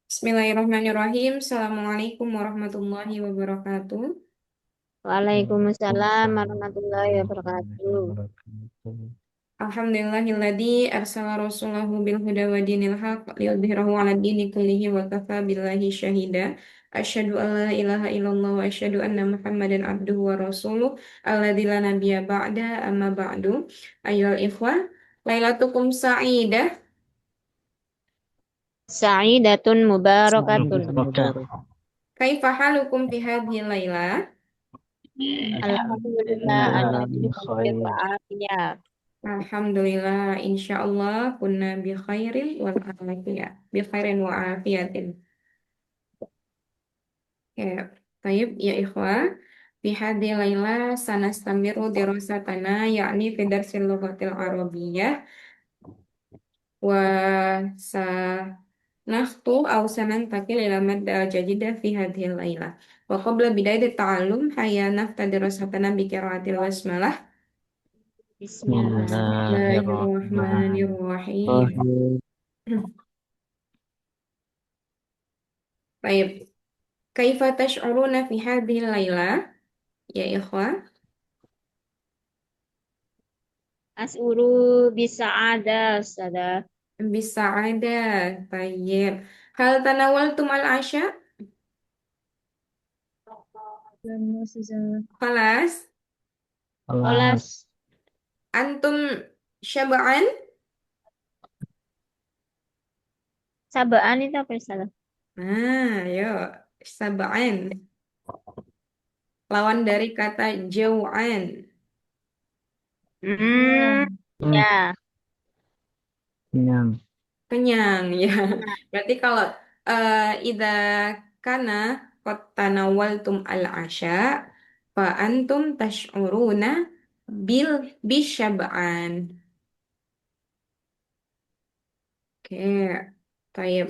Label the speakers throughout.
Speaker 1: Bismillahirrahmanirrahim. Assalamualaikum warahmatullahi wabarakatuh.
Speaker 2: Waalaikumsalam warahmatullahi
Speaker 1: Waalaikumsalam
Speaker 2: wabarakatuh.
Speaker 1: wabarakatuh. Alhamdulillahilladzi arsala rasulahu bil huda wa dinil haq liyudhhirahu 'ala dini kullihi wa kafa billahi syahida. Asyhadu an la ilaha illallah wa asyhadu anna Muhammadan abduhu wa rasuluh alladzi la nabiyya ba'da amma ba'du. Ayyuhal ikhwah, lailatukum sa'idah.
Speaker 2: Sa'idatun mubarakatun.
Speaker 3: Mubarak.
Speaker 1: Kaifa halukum fi hadhihi lailah?
Speaker 2: Alhamdulillah ala
Speaker 3: Alhamdulillah
Speaker 2: kulli khair wa
Speaker 3: khair.
Speaker 2: afiyah.
Speaker 1: Alhamdulillah, insya Allah kunna bi khairin wal afiyah, bi khairin wa afiyatin. Ya, baik ya ikhwah. Fi hadhi laila sanastamiru dirasatana yakni fi darsil lughatil arabiyyah wa sanahtu aw sanantakil ila madda al-jadidah fi hadhihi laila. Wa qabla bidayati ta'allum hayya nafta dirasatana bi qiraatil basmalah. Bismillahirrahmanirrahim.
Speaker 3: Bismillahirrahmanirrahim.
Speaker 1: Baik. Kaifa tash'uruna fi hadhihi laila? Ya ikhwah,
Speaker 2: As'uru bisa'ada sada.
Speaker 1: bisa ada. Baik. Hal tanawaltum al-asya? Kelas.
Speaker 2: Olas
Speaker 3: Alas.
Speaker 1: Antum syaba'an?
Speaker 2: sabaan itu apa salah?
Speaker 1: Nah, yuk. Saba'an. Lawan dari kata jau'an.
Speaker 2: Hmm,
Speaker 3: Hmm,
Speaker 2: ya.
Speaker 3: kenyang.
Speaker 1: Kenyang, ya. Berarti kalau idza kana qad tanawaltum al-asya fa antum tash'uruna bil bisyaba'an. Oke. Baik.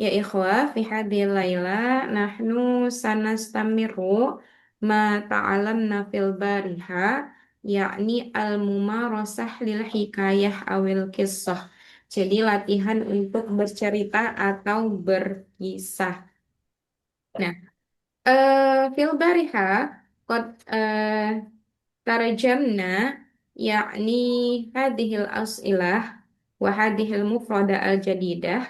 Speaker 1: Ya ikhwah, fi hadhil laila nahnu sanastamiru ma ta'alamna fil bariha yakni al-mumarasah lil hikayah awil kisah. Jadi latihan untuk bercerita atau berkisah. Nah, fil bariha qad tarjamna yakni hadhil as'ilah wa hadhil mufrada al-jadidah.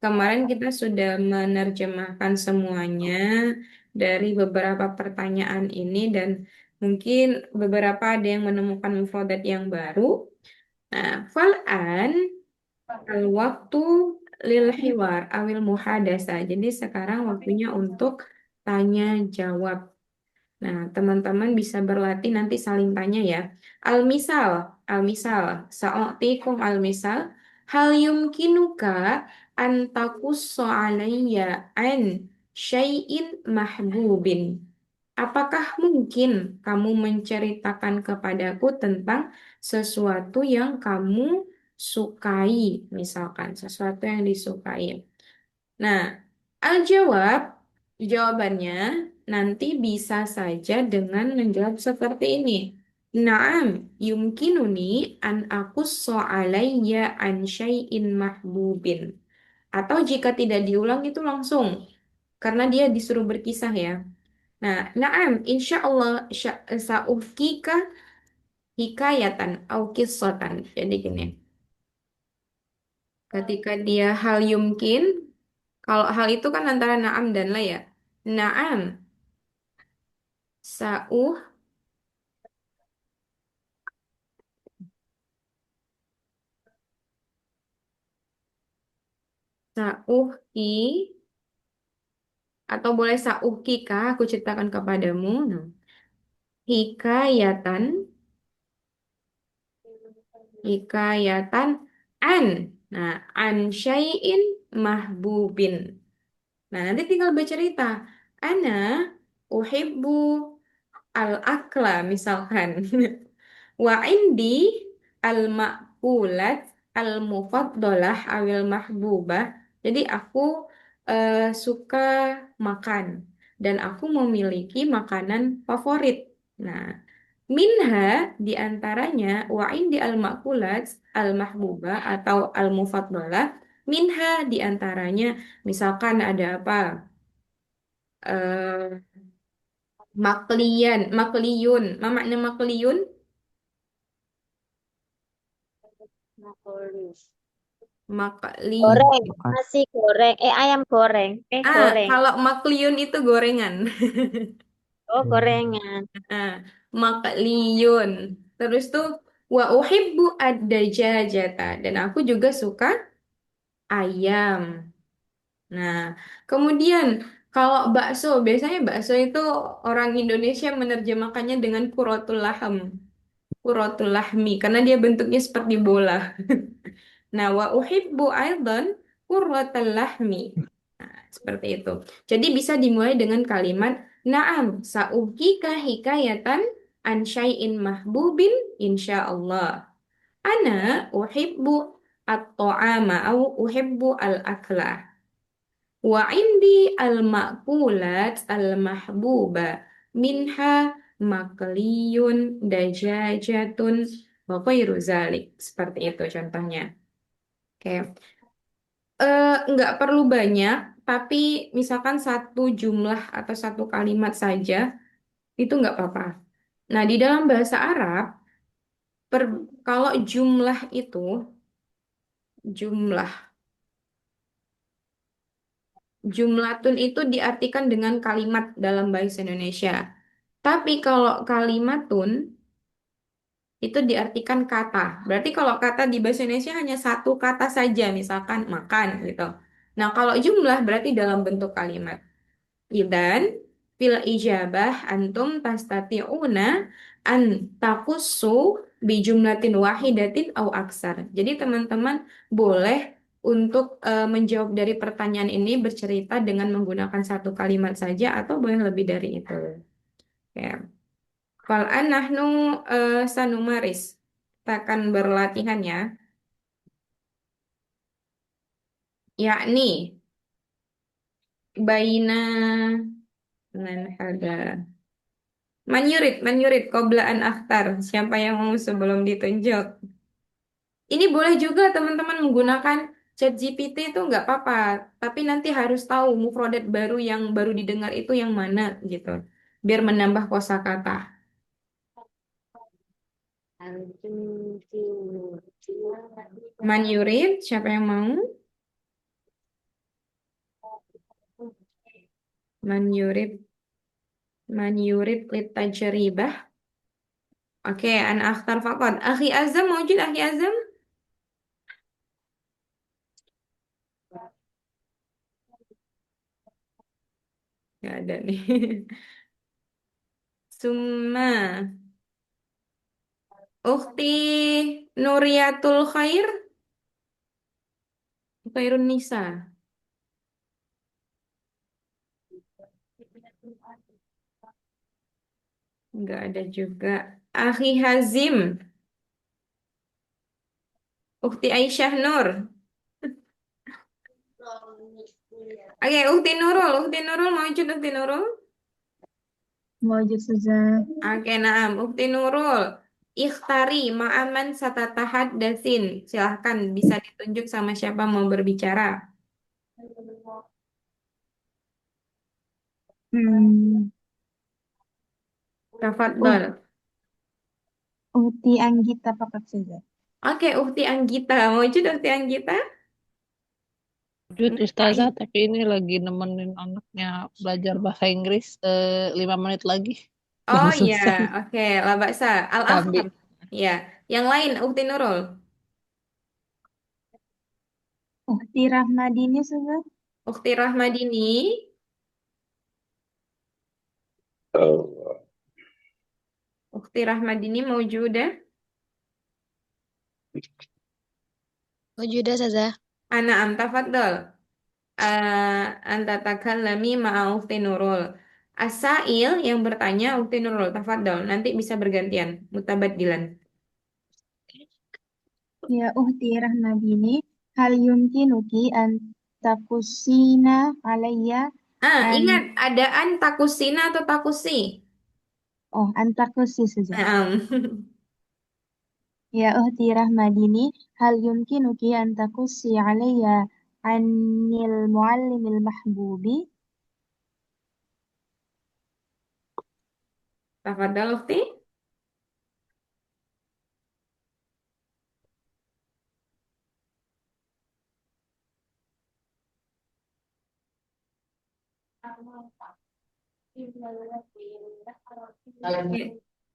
Speaker 1: Kemarin kita sudah menerjemahkan semuanya dari beberapa pertanyaan ini dan mungkin beberapa ada yang menemukan mufradat yang baru. Nah, fal'an al-waktu lil hiwar awil muhadasa. Jadi sekarang waktunya untuk tanya jawab. Nah, teman-teman bisa berlatih nanti saling tanya ya. Al-misal, al-misal, sa'atikum al-misal, hal yumkinuka an takusso alayya an syai'in mahbubin. Apakah mungkin kamu menceritakan kepadaku tentang sesuatu yang kamu sukai, misalkan sesuatu yang disukai. Nah, al-jawab, jawabannya nanti bisa saja dengan menjawab seperti ini. Naam, yumkinuni an aqussa alayya an syai'in mahbubin. Atau jika tidak diulang itu langsung, karena dia disuruh berkisah ya. Nah, naam, insya Allah sa'ufkika hikayatan au qissatan. Jadi gini, ketika dia hal yumkin, kalau hal itu kan antara naam dan la ya. Naam, sa'uh, sa'uhki, atau boleh sa'uhkika, aku ceritakan kepadamu. Nah, hikayatan, hikayatan an. Nah, an syai'in mahbubin. Nah, nanti tinggal bercerita. Ana uhibbu al-akla, misalkan. Wa indi al-ma'kulat al-mufaddalah awil mahbubah. Jadi aku suka makan dan aku memiliki makanan favorit. Nah, minha di antaranya wa indi al-ma'kulat al-mahbubah atau al-mufaddalah Minha diantaranya, misalkan ada apa? eh makliyun. Ma makna makliyun?
Speaker 2: Makoli.
Speaker 1: Makli.
Speaker 2: Goreng,
Speaker 3: Makan.
Speaker 2: nasi goreng, ayam goreng, goreng.
Speaker 1: Kalau makliyun itu gorengan.
Speaker 2: Oh, gorengan.
Speaker 1: Ah, makliyun. Terus tuh wa uhibbu ad-dajajata dan aku juga suka ayam. Nah, kemudian kalau bakso, biasanya bakso itu orang Indonesia menerjemahkannya dengan kuratul laham, kuratul lahmi, karena dia bentuknya seperti bola. Nah, wa uhibbu aidan kuratul lahmi. Nah, seperti itu. Jadi bisa dimulai dengan kalimat Naam, sa'ukika hikayatan an syai'in mahbubin insyaallah. Ana uhibbu at-ta'ama au uhibbu al-akla. Wa indi al-ma'kulat al-mahbuba minha makliyun dajajatun wa ghairu zalik. Seperti itu contohnya. Oke. Nggak perlu banyak, tapi misalkan satu jumlah atau satu kalimat saja, itu nggak apa-apa. Nah, di dalam bahasa Arab, kalau jumlah itu, jumlah, jumlatun itu diartikan dengan kalimat dalam bahasa Indonesia. Tapi kalau kalimatun itu diartikan kata. Berarti kalau kata di bahasa Indonesia hanya satu kata saja, misalkan makan gitu. Nah, kalau jumlah berarti dalam bentuk kalimat. Idan fil ijabah antum tastati'una an takussu bi jumlatin wahidatin au aksar. Jadi teman-teman boleh untuk menjawab dari pertanyaan ini bercerita dengan menggunakan satu kalimat saja atau boleh lebih dari itu. Ya. Fal'an nahnu sanumaris. Kita akan berlatihan ya. Yakni baina dengan hada. Man yurid qoblaan akhtar. Siapa yang mau sebelum ditunjuk? Ini boleh juga teman-teman menggunakan ChatGPT itu nggak apa-apa. Tapi nanti harus tahu mufrodat baru yang baru didengar itu yang mana gitu. Biar menambah kosakata. Man yurid, siapa yang mau? Man yurid, man yurid litajribah. Oke, an akhtar faqad. Akhi Azam mewujud Akhi Azam? Nggak ada nih. Summa. Ukhti Nuriyatul Khair. Khairun Nisa. Nggak ada juga. Akhi Hazim. Ukhti Aisyah Nur. Oke, Ukhti Nurul. Ukhti Nurul mewujud Ukhti Nurul.
Speaker 4: Wajib saja.
Speaker 1: Oke, naam. Ukhti Nurul. Ikhtari ma'aman satatahat dasin. Silahkan bisa ditunjuk sama siapa mau berbicara.
Speaker 4: Hmm.
Speaker 1: Tafadhol.
Speaker 4: Uti Anggita pakat saja.
Speaker 1: Oke, Ukti Anggita. Mewujud Ukti Anggita?
Speaker 5: Lanjut Ustazah,
Speaker 1: Ngapain?
Speaker 5: tapi ini lagi nemenin anaknya belajar bahasa Inggris 5 menit lagi.
Speaker 1: Oh
Speaker 5: Baru
Speaker 1: iya,
Speaker 5: selesai.
Speaker 1: oke. Labaksa. Al-Akhtar.
Speaker 5: Sambil
Speaker 1: Ya. Yang lain, Ukti Nurul.
Speaker 4: Uti Rahmadini saja.
Speaker 1: Ukti Rahmadini. Ukti Rahmadini mewujudah.
Speaker 6: Wajuda saza.
Speaker 1: Ana am tafadhol. Anta takallami ma'a Ukti Nurul. Asail yang bertanya Ukti Nurul. Tafadhol. Nanti bisa bergantian. Mutabaddilan.
Speaker 4: Ya Uhti Rahmadini. Hal yumkinuki an takusina alayya an
Speaker 1: Ingat, ada an takusina atau takusi?
Speaker 4: an takusi saja.
Speaker 1: Naam.
Speaker 4: Ya Uhti Rahmadini. Hal yumkinuki an takusi alayya anil muallimil mahbubi.
Speaker 1: Tafadhal Ukhti.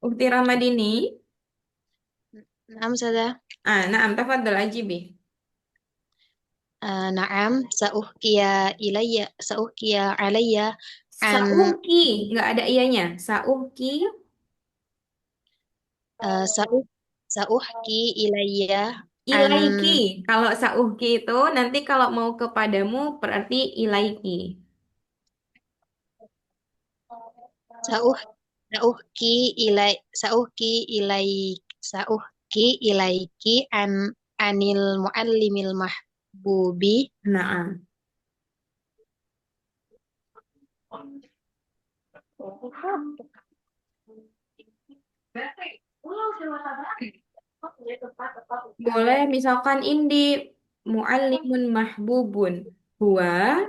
Speaker 1: Ukhti Ramadini.
Speaker 2: Naam Ustazah.
Speaker 1: Naam, tafadhal ajibi.
Speaker 2: Naam, sauhkiya alayya an
Speaker 1: Sauhki, nggak ada iyanya. Sauhki,
Speaker 2: sauh sauhki ilayya an
Speaker 1: ilaiki. Kalau sauhki itu nanti kalau mau kepadamu berarti ilaiki.
Speaker 2: sauh sauhki ilaiki anil muallimil mahbubi.
Speaker 1: Naam. Boleh misalkan indi muallimun mahbubun. Huwa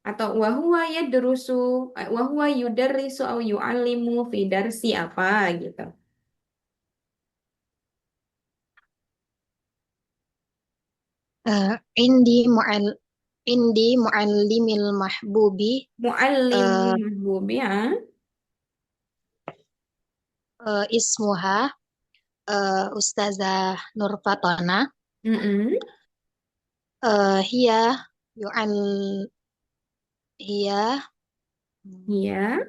Speaker 1: atau wahuwa yadrusu wahuwa yudarrisu au yu'allimu fi darsi apa gitu.
Speaker 2: Eh, indi mual indi muallimil mahbubi.
Speaker 1: Muallimun
Speaker 2: eh,
Speaker 1: mahbubi ya.
Speaker 2: Ismuha Ustazah Nurfatona.
Speaker 1: Mm-mm.
Speaker 2: Hiya yu'al hiya
Speaker 1: Ya,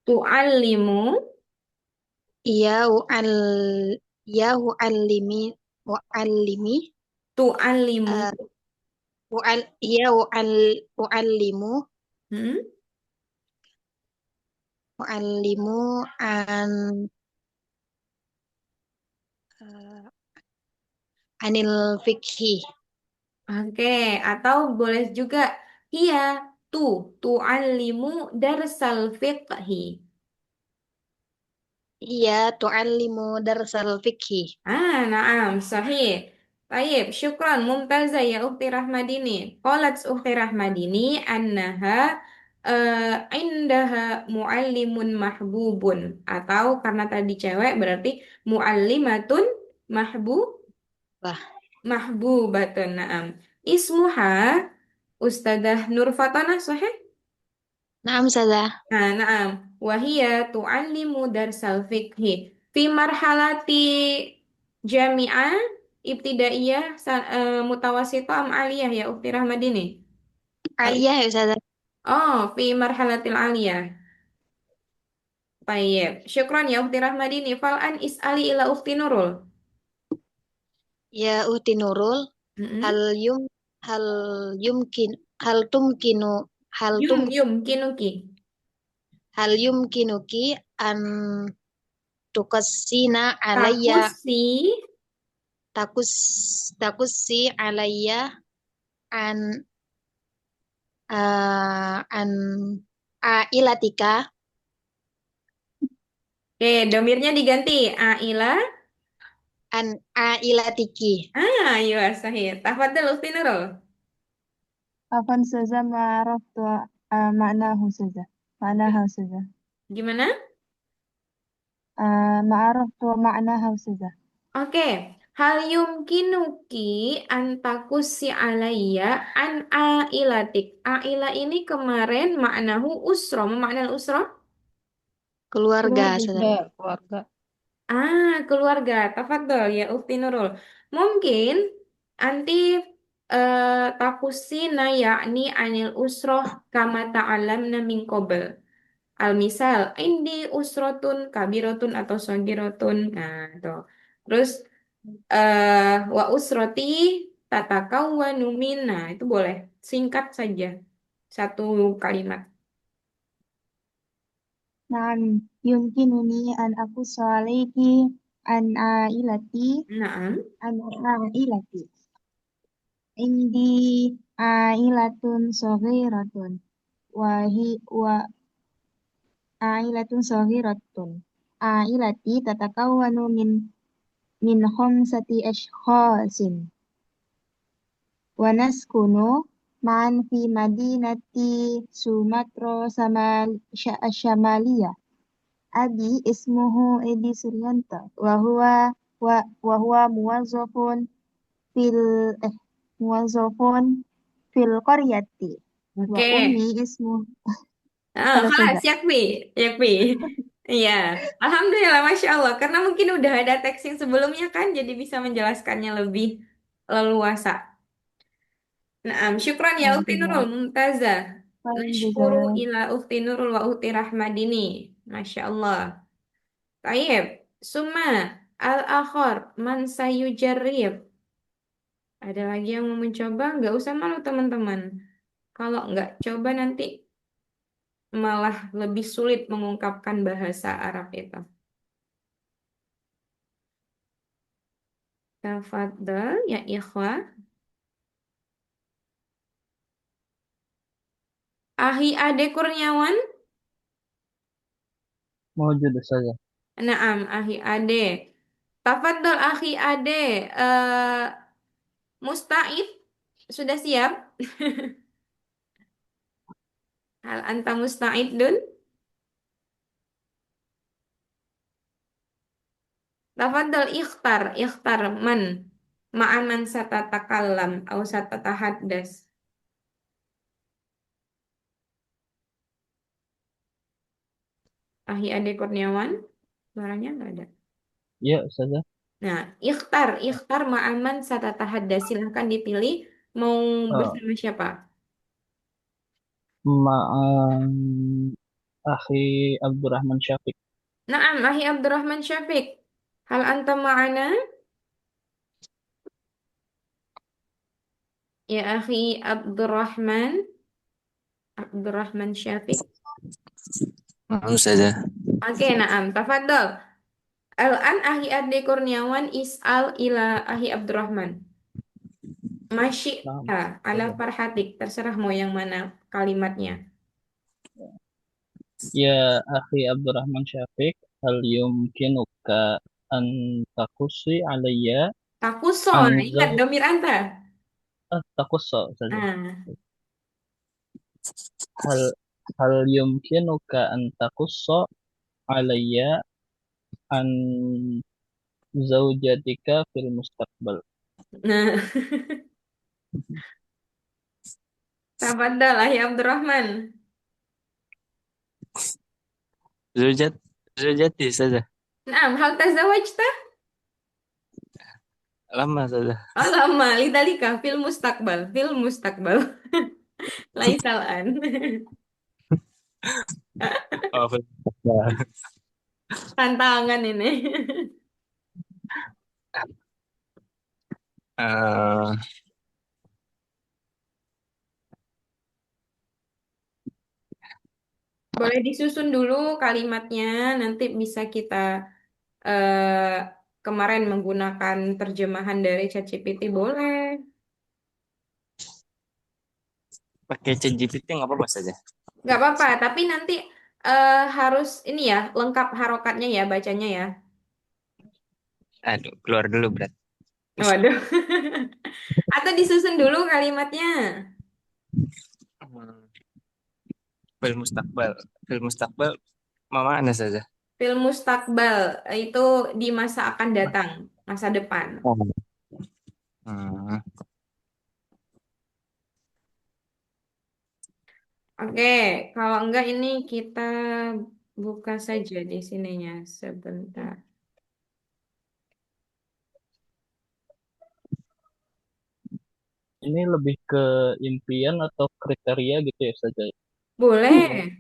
Speaker 1: tu'allimu
Speaker 2: hiya u'al ya u'allimi
Speaker 1: tu'allimu.
Speaker 2: eh, u'allimu
Speaker 1: Mm.
Speaker 2: u'allimu eh, anil fikhi.
Speaker 1: Oke, atau boleh juga iya tu'allimu darsal fiqhi.
Speaker 2: Hiya tu'allimu darsal fikhi.
Speaker 1: Naam, sahih. Baik, syukran, mumtazah ya Ukhti Rahmadini. Qalat Ukhti Rahmadini annaha indaha muallimun mahbubun. Atau karena tadi cewek berarti muallimatun mahbu
Speaker 2: Bah,
Speaker 1: mahbubatun. Naam. Ismuha Ustadzah Nur Fatana sahih?
Speaker 2: naam Ustazah.
Speaker 1: Naam. Wahia tu'allimu darsal fiqhi fi marhalati jami'ah ibtidaiyah mutawasithah am aliyah ya Ukti Rahmadini.
Speaker 2: Aliyah ya Ustazah.
Speaker 1: Oh, fi marhalatil aliyah. Baik. Syukran ya Ukti Rahmadini. Fal'an is'ali ila Ukti Nurul.
Speaker 2: Ya Uhti Nurul,
Speaker 1: Mm-mm.
Speaker 2: hal yum hal yumkin hal tumkinu hal tum
Speaker 1: Kinuki.
Speaker 2: hal yumkinuki an tukassina alayya
Speaker 1: Takusi.
Speaker 2: takus takussi alayya an an ailatika
Speaker 1: Oke, domirnya diganti. Aila.
Speaker 2: an ailatiki.
Speaker 1: Iya sahih. Tafadhal Ukti Nurul.
Speaker 4: Afan saja ma'araftu maknahu saja. Maknaha saja.
Speaker 1: Gimana?
Speaker 4: Ma'araftu maknaha saja.
Speaker 1: Oke, hal yumkinuki antakusi alayya an ailatik. Aila ini kemarin maknahu usro. Makna usro?
Speaker 2: Keluarga
Speaker 4: Keluarga
Speaker 2: Ustazah.
Speaker 4: saja.
Speaker 5: Keluarga.
Speaker 1: Keluarga. Tafadhol ya Ukti Nurul. Mungkin anti takusina yakni anil usroh kama ta'alamna min qabl. Al-misal, indi usrotun, kabirotun atau sogirotun. Nah, tuh. Terus wa usroti tatakawwanu min. Nah, itu boleh. Singkat saja. Satu kalimat.
Speaker 4: Naam, yumkinuni an aku alaiki an ailati
Speaker 1: Nah,
Speaker 4: an ailati. Indi ailatun saghiratun wa ailatun saghiratun. Ailati tatakawwanu min khamsati ashkhasin. ونسكن معا في مدينة سومطرة الشمالية. أبي اسمه إدي سريانتا وهو في ال... موظف في القرية.
Speaker 1: Oke.
Speaker 4: وأمي اسمه خلاص
Speaker 1: Kelas,
Speaker 4: saja.
Speaker 1: yakfi, yakfi. Iya, Alhamdulillah, Masya Allah. Karena mungkin udah ada teks yang sebelumnya kan, jadi bisa menjelaskannya lebih leluasa. Naam, syukran ya Ukti Nurul, Mumtazah. Nashkuru
Speaker 4: Jazakallah.
Speaker 1: ila Ukti Nurul wa Ukti Rahmadini. Masya Allah. Taib, Summa, Al-Akhor, Man Sayujarrib. Ada lagi yang mau mencoba? Nggak usah malu teman-teman. Kalau nggak coba nanti malah lebih sulit mengungkapkan bahasa Arab itu. Tafadhal ya ikhwah. Ahi Ade Kurniawan.
Speaker 3: Mawjud saja.
Speaker 1: Naam, Ahi Ade. Tafadhal Ahi Ade. Musta'id. Sudah siap? Hal anta musta'idun? Tafadhal ikhtar. Ikhtar man. Ma'aman satatakallam. Au satatahaddas. Ahi Ade Kurniawan. Suaranya nggak ada.
Speaker 3: Ya saja.
Speaker 1: Nah, ikhtar ma'aman satatahaddas. Silahkan dipilih mau
Speaker 3: Oh,
Speaker 1: bersama siapa.
Speaker 3: Ma'am Akhi Abdurrahman Syafiq.
Speaker 1: Naam, Ahi Abdurrahman Syafiq. Hal anta ma'ana? Ya Akhi Abdurrahman Syafiq.
Speaker 6: Lalu saja.
Speaker 1: Oke, naam. Tafadhol. Al-an Ahi Ade Kurniawan is'al ila Ahi Abdurrahman.
Speaker 3: Nah,
Speaker 1: Masyi'ta ala
Speaker 3: saja.
Speaker 1: farhatik. Terserah mau yang mana kalimatnya.
Speaker 3: Ya Akhi Abdurrahman Syafiq, hal yumkinuka an takusi alayya
Speaker 1: Takuso.
Speaker 3: an
Speaker 1: Nah, ingat domir anta.
Speaker 3: takusso saja.
Speaker 1: Nah,
Speaker 3: Hal hal yumkinuka an takusso alayya an zaujatika fil mustaqbal.
Speaker 1: nah. Tafadhol Ahi Abdurrahman.
Speaker 6: Zujat, Zujati saja.
Speaker 1: Naam, hal tazawajta?
Speaker 6: Lama saja.
Speaker 1: Lama, lidalika fil mustakbal. Laisal an.
Speaker 6: Oh, betul.
Speaker 1: Tantangan ini.
Speaker 6: Eh,
Speaker 1: Boleh disusun dulu kalimatnya, nanti bisa kita eh, kemarin menggunakan terjemahan dari ChatGPT boleh.
Speaker 6: pakai ChatGPT nggak apa-apa saja.
Speaker 1: Nggak apa-apa, tapi nanti harus ini ya, lengkap harokatnya ya, bacanya ya.
Speaker 6: Aduh, keluar dulu berat.
Speaker 1: Waduh. Atau disusun dulu kalimatnya.
Speaker 6: Hmm, Fil mustakbal. Fil mustakbal, mama mana saja.
Speaker 1: Film mustakbal itu di masa akan datang, masa depan.
Speaker 6: Oh. Hmm.
Speaker 1: Oke, kalau enggak ini kita buka saja di sininya sebentar.
Speaker 3: Ini lebih ke impian atau kriteria gitu ya saja.
Speaker 1: Boleh,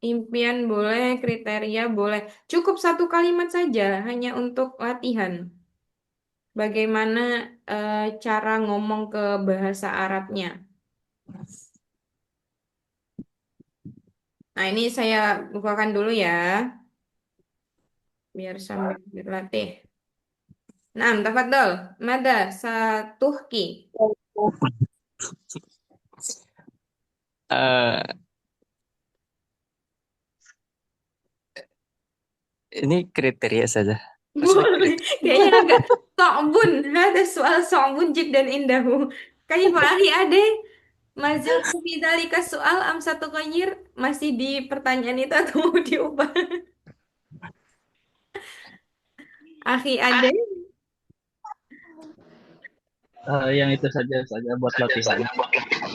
Speaker 1: impian boleh, kriteria boleh. Cukup satu kalimat saja, hanya untuk latihan. Bagaimana cara ngomong ke bahasa Arabnya. Nah, ini saya bukakan dulu ya, biar sambil berlatih. Nah, tafadhol. Mada satuhki.
Speaker 6: Eh, ini kriteria saja. Maksudnya
Speaker 1: Boleh.
Speaker 6: kriteria.
Speaker 1: Kayaknya agak so'bun. Ada soal so'bun dan indahu. Kaifa akhi ade? Mazil fi dzalika soal am satu konyir masih di pertanyaan itu atau mau diubah? Akhi ade?
Speaker 3: Yang itu saja buat latihan.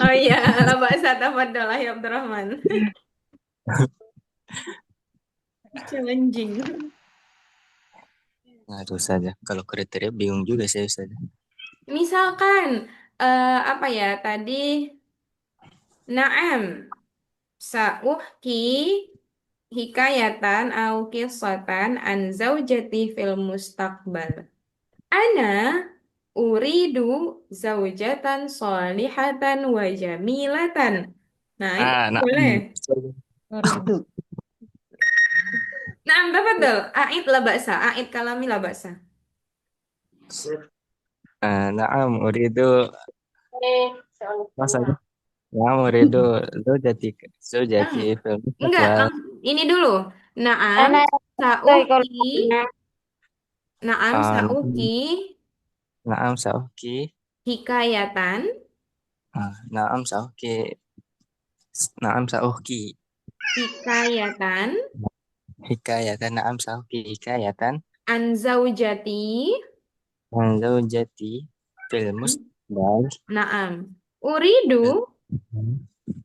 Speaker 1: Oh iya, la ba'sa tafadhal ya Abdurrahman. Challenging.
Speaker 6: Aduh saja. Kalau kriteria bingung juga saya Ustaz.
Speaker 1: Misalkan apa ya tadi? Naam, sa'uhki hikayatan au qissatan an zaujati fil mustaqbal. Ana uridu zaujatan solihatan wa jamilatan. Nah, itu
Speaker 6: Nah,
Speaker 1: boleh.
Speaker 5: Rindu.
Speaker 1: Nah, tafadhal. A'id la ba'sa. A'id kalami la ba'sa.
Speaker 6: na'am uridu masa na'am uridu zaujati
Speaker 1: Ah,
Speaker 6: zaujati fil
Speaker 1: enggak,
Speaker 6: mustaqbal.
Speaker 1: ini dulu. Naam,
Speaker 2: Anak kalau
Speaker 1: sa'uki. Naam,
Speaker 6: Ah,
Speaker 1: sa'uki
Speaker 6: na'am sauki.
Speaker 1: hikayatan.
Speaker 6: Na'am sauki. Na'am sauki.
Speaker 1: Hikayatan
Speaker 6: Hikayatan na'am sauki hikayatan
Speaker 1: an zaujati.
Speaker 6: an zaujati fil mustaqbal.
Speaker 1: Naam. Uridu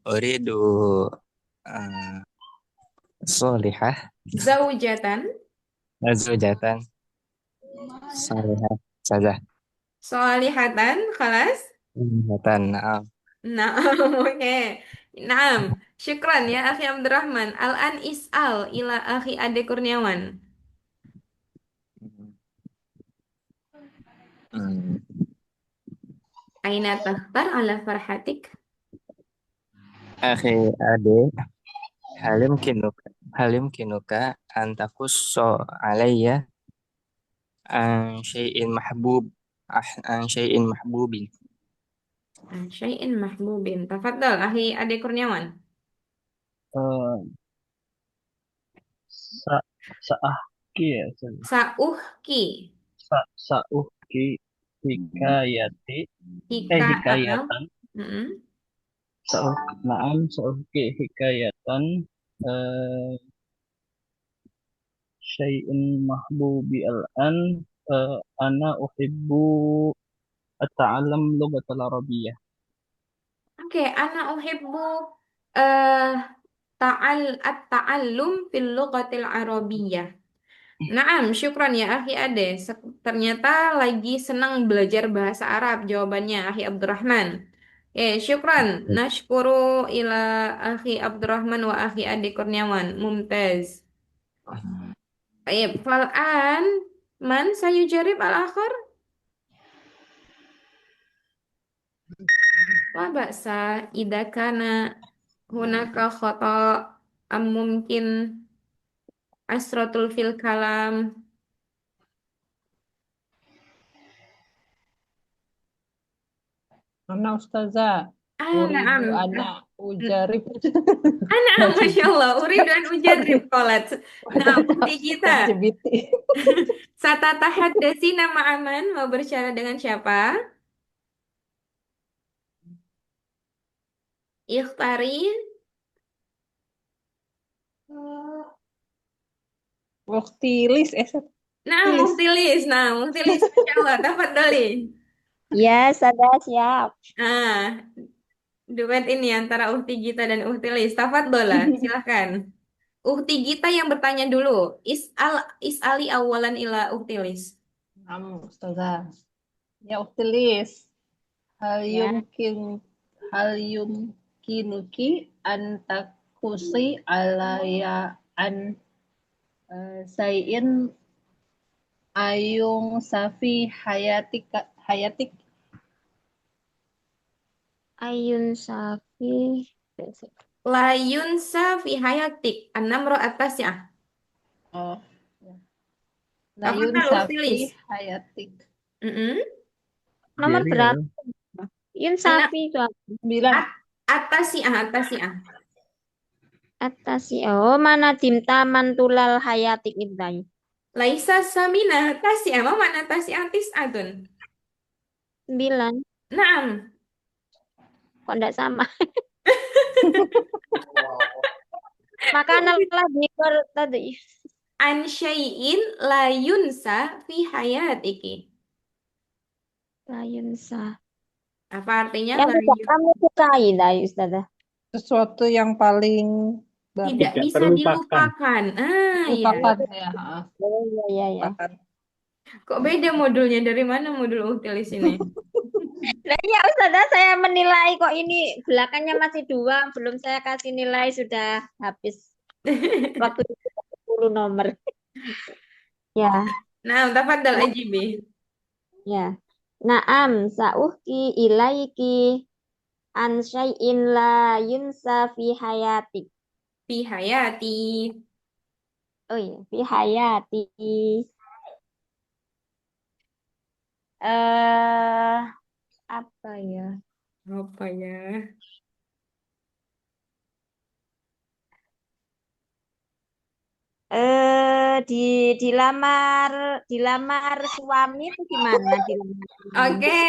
Speaker 6: Uridu uh, solihah
Speaker 1: zaujatan
Speaker 6: zaujatan solihah saja.
Speaker 1: solihatan khalas.
Speaker 6: Solihatan na'am.
Speaker 1: Naam, oke. Naam. Syukran ya Akhi Abdurrahman. Al-an is'al ila Akhi Ade Kurniawan.
Speaker 6: Hmm.
Speaker 1: Aina takhtar ala farhatik?
Speaker 6: Akhi ade halim kinuka antakusso alayya an syai'in mahbubin.
Speaker 1: Syai'in mahbubin. Tafadhal Akhi Ade Kurniawan.
Speaker 3: Eh, sa saahki ya Ustaz.
Speaker 1: Sa'uhki.
Speaker 3: Sauhki hikayati
Speaker 1: Hika.
Speaker 3: hikayatan
Speaker 1: Mm-mm.
Speaker 3: naam sauhki hikayatan eh syai'in mahbubi al-an ana uhibbu ata'allam lughatal arabiyyah.
Speaker 1: Oke, ana uhibbu eh at-ta'allum fil lughatil arabiyyah. Naam, syukran ya Akhi Ade. Ternyata lagi senang belajar bahasa Arab jawabannya Akhi Abdurrahman. Syukran. Nashkuru ila Akhi Abdurrahman wa Akhi Ade Kurniawan. Mumtaz. Baik, fal'an man sayujarib al-akhir? La ba'sa idza kana hunaka khata am mungkin asratul fil kalam.
Speaker 5: Ana ustazah. Uridu
Speaker 1: Na'am.
Speaker 5: anak ujarib.
Speaker 1: Masya Allah, uridu an ujarrib qalat. Nah, bukti kita.
Speaker 5: ChatGPT.
Speaker 1: Satatahaddasi nama aman mau berbicara dengan siapa? Ikhtari.
Speaker 5: Waktilis
Speaker 1: Nah,
Speaker 5: Lis.
Speaker 1: muhtilis. Nah, muhtilis. Masya Allah, dapat doli.
Speaker 2: ya sudah siap.
Speaker 1: Ah, duet ini antara Uhti Gita dan Uhtilis. Tafadzola, silahkan. Uhti Gita yang bertanya dulu. Is'ali awalan ila Uhtilis.
Speaker 5: Ustazah. Ya waktilis. Hal
Speaker 2: Ya.
Speaker 5: yumkinuki an takusi alaya an sayin ayung safi hayatik
Speaker 2: Ayun Safi.
Speaker 1: La yunsa fi hayatik. An-namro atas ya.
Speaker 5: oh ya. Layun
Speaker 1: Tafadhal
Speaker 5: safi
Speaker 1: Uhtilis.
Speaker 5: hayatik
Speaker 2: Nomor
Speaker 3: Jadi,
Speaker 2: berapa? Yun
Speaker 1: Anak
Speaker 2: Safi itu apa?
Speaker 5: 9.
Speaker 1: atas ya, atas ya.
Speaker 2: Atas ya. Oh, mana tim taman tulal hayatik itu.
Speaker 1: Laisa samina tasi ma mana tasi antis adun.
Speaker 2: 9.
Speaker 1: Naam.
Speaker 2: Kok enggak sama? Makanan lagi tadi.
Speaker 1: An syai'in la yunsa fi hayatiki.
Speaker 2: Layunsa.
Speaker 1: Apa artinya
Speaker 2: Yang
Speaker 1: la
Speaker 2: tidak
Speaker 1: yun-
Speaker 2: kamu sukai lah, Ustazah.
Speaker 5: Sesuatu yang paling
Speaker 1: tidak
Speaker 3: Tidak
Speaker 1: bisa
Speaker 3: terlupakan.
Speaker 1: dilupakan? Ah, ya.
Speaker 5: lupakan ya.
Speaker 2: Oh, iya, iya, iya.
Speaker 5: Lupakan.
Speaker 1: Kok beda modulnya? Dari mana modul utilis ini?
Speaker 2: Lah iya Ustazah, saya menilai kok ini belakangnya masih 2, belum saya kasih nilai sudah habis waktu itu 10 nomor. Ya,
Speaker 1: Nah, tafadhal ajibi.
Speaker 2: ya. Naam, sa'uhki ilaiki an syai'in la yunsa fi hayatik.
Speaker 1: Fi hayati.
Speaker 2: Oh iya, fi hayati. Eh, apa ya?
Speaker 1: Apa ya?
Speaker 2: Di dilamar dilamar suami itu gimana dilamar suami?
Speaker 1: Oke.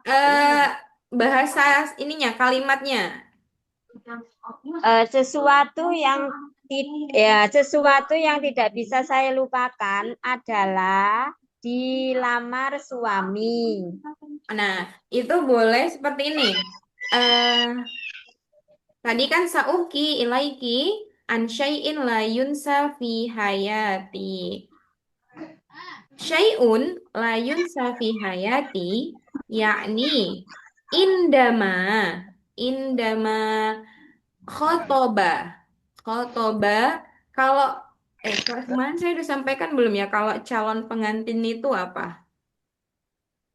Speaker 1: Eh, bahasa ininya, kalimatnya.
Speaker 2: Sesuatu yang tidak bisa saya lupakan adalah dilamar suami.
Speaker 1: Nah, itu boleh seperti ini. Eh, tadi kan sauki ilaiki an syai'in la yunsa fi hayati. Syai'un la yunsa fi hayati, yakni indama indama khotoba. Khotoba kalau kemarin saya udah sampaikan belum ya kalau calon pengantin itu apa?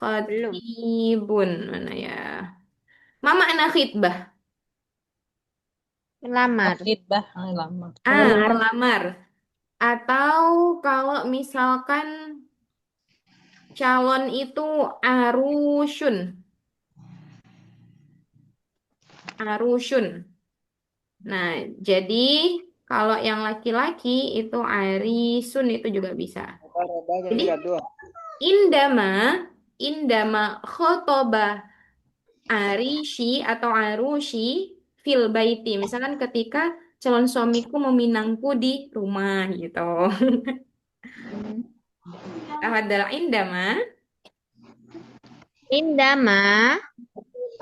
Speaker 2: Belum.
Speaker 1: Khatibun mana ya? Mama anak khitbah.
Speaker 2: Melamar.
Speaker 5: Khidbah lama.
Speaker 2: Melamar.
Speaker 1: Melamar. Atau kalau misalkan calon itu arusyun. Arusyun. Nah, jadi kalau yang laki-laki itu arisun itu juga bisa. Jadi indama indama khotoba arishi atau arushi fil baiti. Misalkan ketika calon suamiku meminangku di rumah gitu. Adalah indama.
Speaker 2: Indama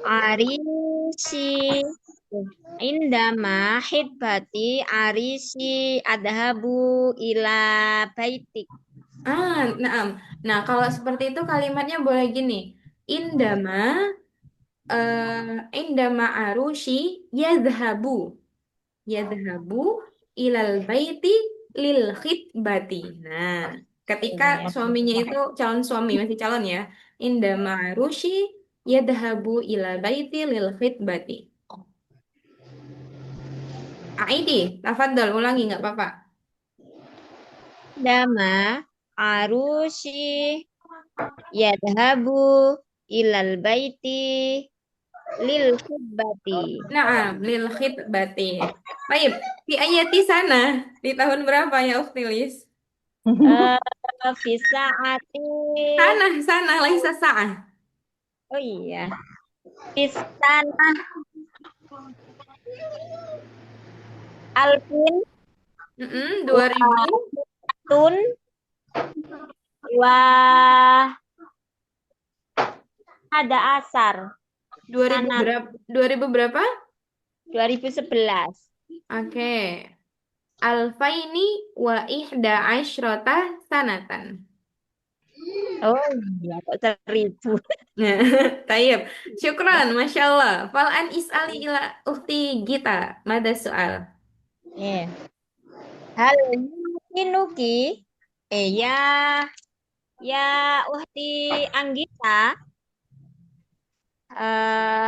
Speaker 2: arisi Indama hidbati arisi adhabu ila baitik.
Speaker 1: Nah, nah kalau seperti itu kalimatnya boleh gini. Indama indama arushi yadhabu yadhabu ilal baiti lil khitbati. Nah, ketika suaminya itu calon suami masih calon ya. Indama arushi yadhabu ilal baiti lil khitbati. Aidi, tafadhol ulangi nggak apa-apa.
Speaker 2: Indama arusi yadhabu ilal baiti lil khutbati.
Speaker 1: Nah, lil khitbati. Baik, di ayati sana di tahun berapa ya Uktilis?
Speaker 2: Fisaati.
Speaker 1: Sana, laisa sa'ah.
Speaker 2: Oh iya. Fisana alfin
Speaker 1: 2000
Speaker 2: tun wa ada asar
Speaker 1: 2000
Speaker 2: sanat
Speaker 1: berapa? 2000 berapa?
Speaker 2: 2011.
Speaker 1: Oke. Alfaini wa ihda asyrota sanatan.
Speaker 2: Oh iya kok 1000.
Speaker 1: Nah, tayyib. Syukran, Masya Allah. Fal'an is'ali ila uhti Gita. Mada soal.
Speaker 2: Yeah. Hal yumkinuki ya uhti Anggita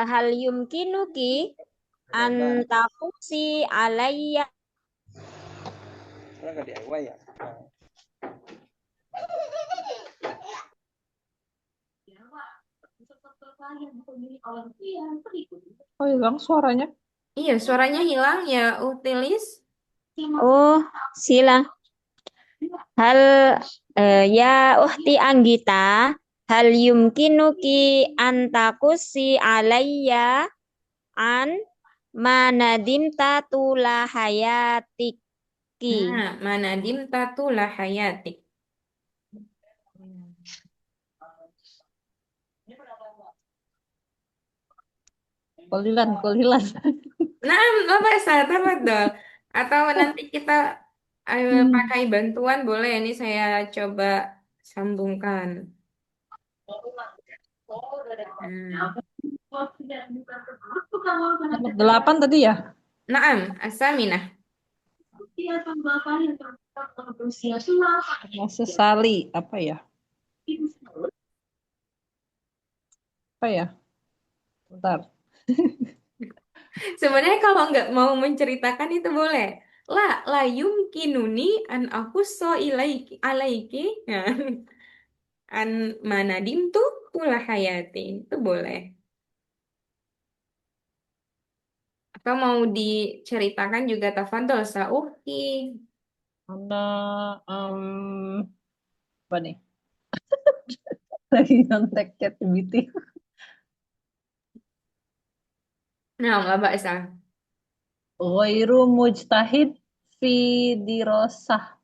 Speaker 2: hal yumkinuki antakusi alayya
Speaker 5: Oh hilang suaranya.
Speaker 1: Iya, suaranya hilang ya, Utilis.
Speaker 2: oh silang hal ya uhti Anggita Hal yumkinuki antakusi alayya an manadimta tula hayatiki.
Speaker 1: Nah, mana dim tatulah hayatik.
Speaker 5: Kolilan, kolilan.
Speaker 1: Nah, Bapak tafadhol. Atau nanti kita pakai bantuan boleh. Ini saya coba sambungkan. Hmm.
Speaker 5: Nomor 8 tadi ya?
Speaker 1: Naam, asaminah.
Speaker 5: Sesali, apa ya? Apa ya? Bentar.
Speaker 1: Sebenarnya kalau nggak mau menceritakan itu boleh. La yumkinuni an aku so ilaiki alaiki. Nah, an manadim tuh tulah hayati. Itu boleh. Atau mau diceritakan juga tafadhol sauki.
Speaker 5: Ada apa nih? Lagi kontak ChatGPT.
Speaker 1: Nah, nggak Mbak.
Speaker 5: Ghairu mujtahid fi dirosah.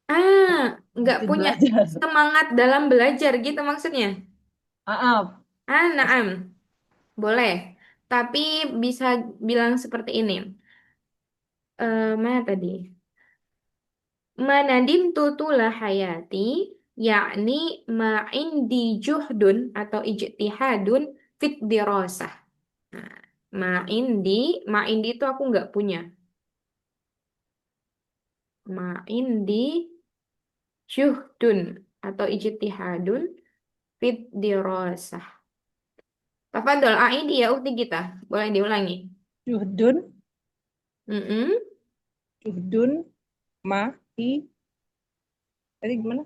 Speaker 1: Ah, nggak
Speaker 5: Masih
Speaker 1: punya
Speaker 5: belajar.
Speaker 1: semangat dalam belajar gitu maksudnya.
Speaker 5: Maaf.
Speaker 1: Ah, naam, boleh. Tapi bisa bilang seperti ini. Mana tadi? Manadim tutulah hayati, yakni ma'indi juhdun atau ijtihadun fit dirasah. Nah, ma'indi itu aku nggak punya. Ma'indi juhdun atau ijtihadun fit dirasah. Tafadhol, ini ya ukti kita. Boleh diulangi.
Speaker 5: Juhdun,
Speaker 1: Mm-mm.
Speaker 5: juhdun, ma, i. Tadi gimana?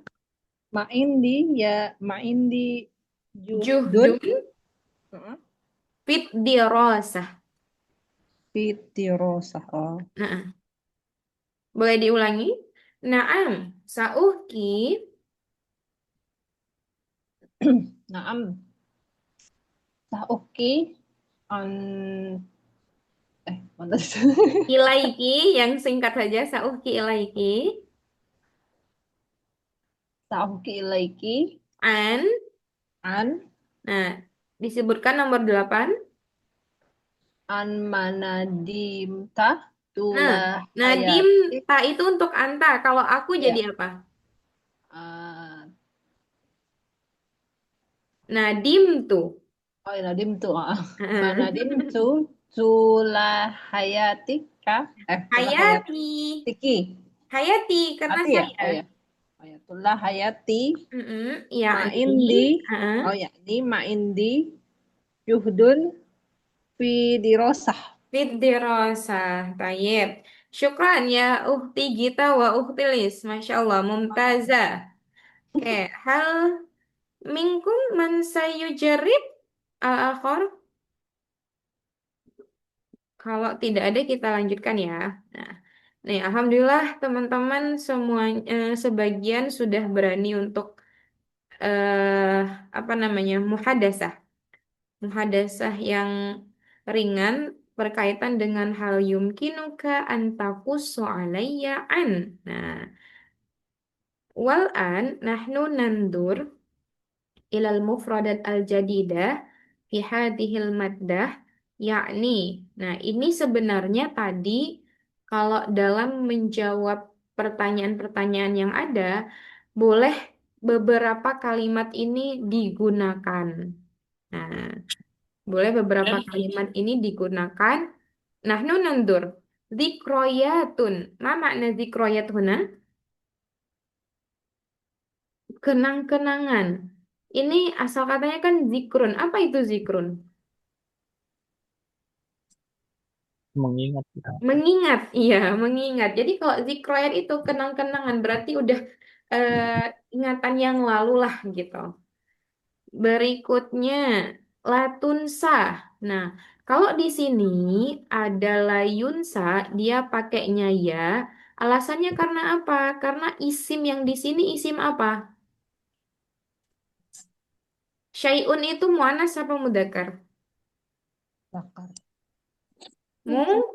Speaker 5: Maindi, ya, maindi, juhdun.
Speaker 1: Juhdun
Speaker 5: Heeh.
Speaker 1: fit dirasah.
Speaker 5: Fi dirosah. Oh.
Speaker 1: Nah, boleh diulangi? Naam, sauhki
Speaker 5: Naam. Sah oke. An, mana?
Speaker 1: ilaiki yang singkat saja sauhki ilaiki
Speaker 5: Sah oke ilaiki.
Speaker 1: an.
Speaker 5: An,
Speaker 1: Nah, disebutkan nomor 8.
Speaker 5: an mana dimta
Speaker 1: Nah,
Speaker 5: tulah
Speaker 1: nadim
Speaker 5: hayatik.
Speaker 1: ta itu untuk anta. Kalau aku jadi
Speaker 5: Ya.
Speaker 1: apa?
Speaker 5: Ah,
Speaker 1: Nadim tuh.
Speaker 5: oh, ya, nadim tuh. Mana
Speaker 1: Heeh.
Speaker 5: dim tuh tulah hayatika. Tulah
Speaker 1: Hayati.
Speaker 5: hayatiki.
Speaker 1: Hayati karena
Speaker 5: Hati ya?
Speaker 1: saya.
Speaker 5: Oh ya. Oh ya. Tulah hayati.
Speaker 1: Mm-mm, yakni.
Speaker 5: Ma'indi.
Speaker 1: Heeh.
Speaker 5: Oh ya. Ini ma'indi. Yuhdun fi dirosah.
Speaker 1: Fit dirasah. Tayyib. Syukran ya Uhti Gita wa Uhti Lis. Masya Allah, mumtazah. Oke, hal minkum man sayujarib al-akhor. Kalau tidak ada kita lanjutkan ya. Nah, nih alhamdulillah teman-teman semua sebagian sudah berani untuk eh apa namanya muhadasah. Muhadasah yang ringan berkaitan dengan hal yumkinuka antakus alayya an. Nah, wal an nahnu nandur ilal mufradat al jadidah fi hadhil maddah yakni. Nah, ini sebenarnya tadi kalau dalam menjawab pertanyaan-pertanyaan yang ada, boleh beberapa kalimat ini digunakan. Nah, boleh beberapa kalimat ini digunakan. Nahnu nandur. Zikroyatun. Ma makna zikroyat huna? Kenang-kenangan. Ini asal katanya kan zikrun. Apa itu zikrun?
Speaker 3: Mengingat ya.
Speaker 1: Mengingat. Iya, mengingat. Jadi kalau zikroyat itu kenang-kenangan. Berarti udah ingatan yang lalu lah gitu. Berikutnya, latunsa. Nah, kalau di sini ada layunsa, dia pakainya ya. Alasannya karena apa? Karena isim yang di sini isim apa? Syai'un itu muannas apa mudzakkar?
Speaker 5: Bakar.
Speaker 1: Mu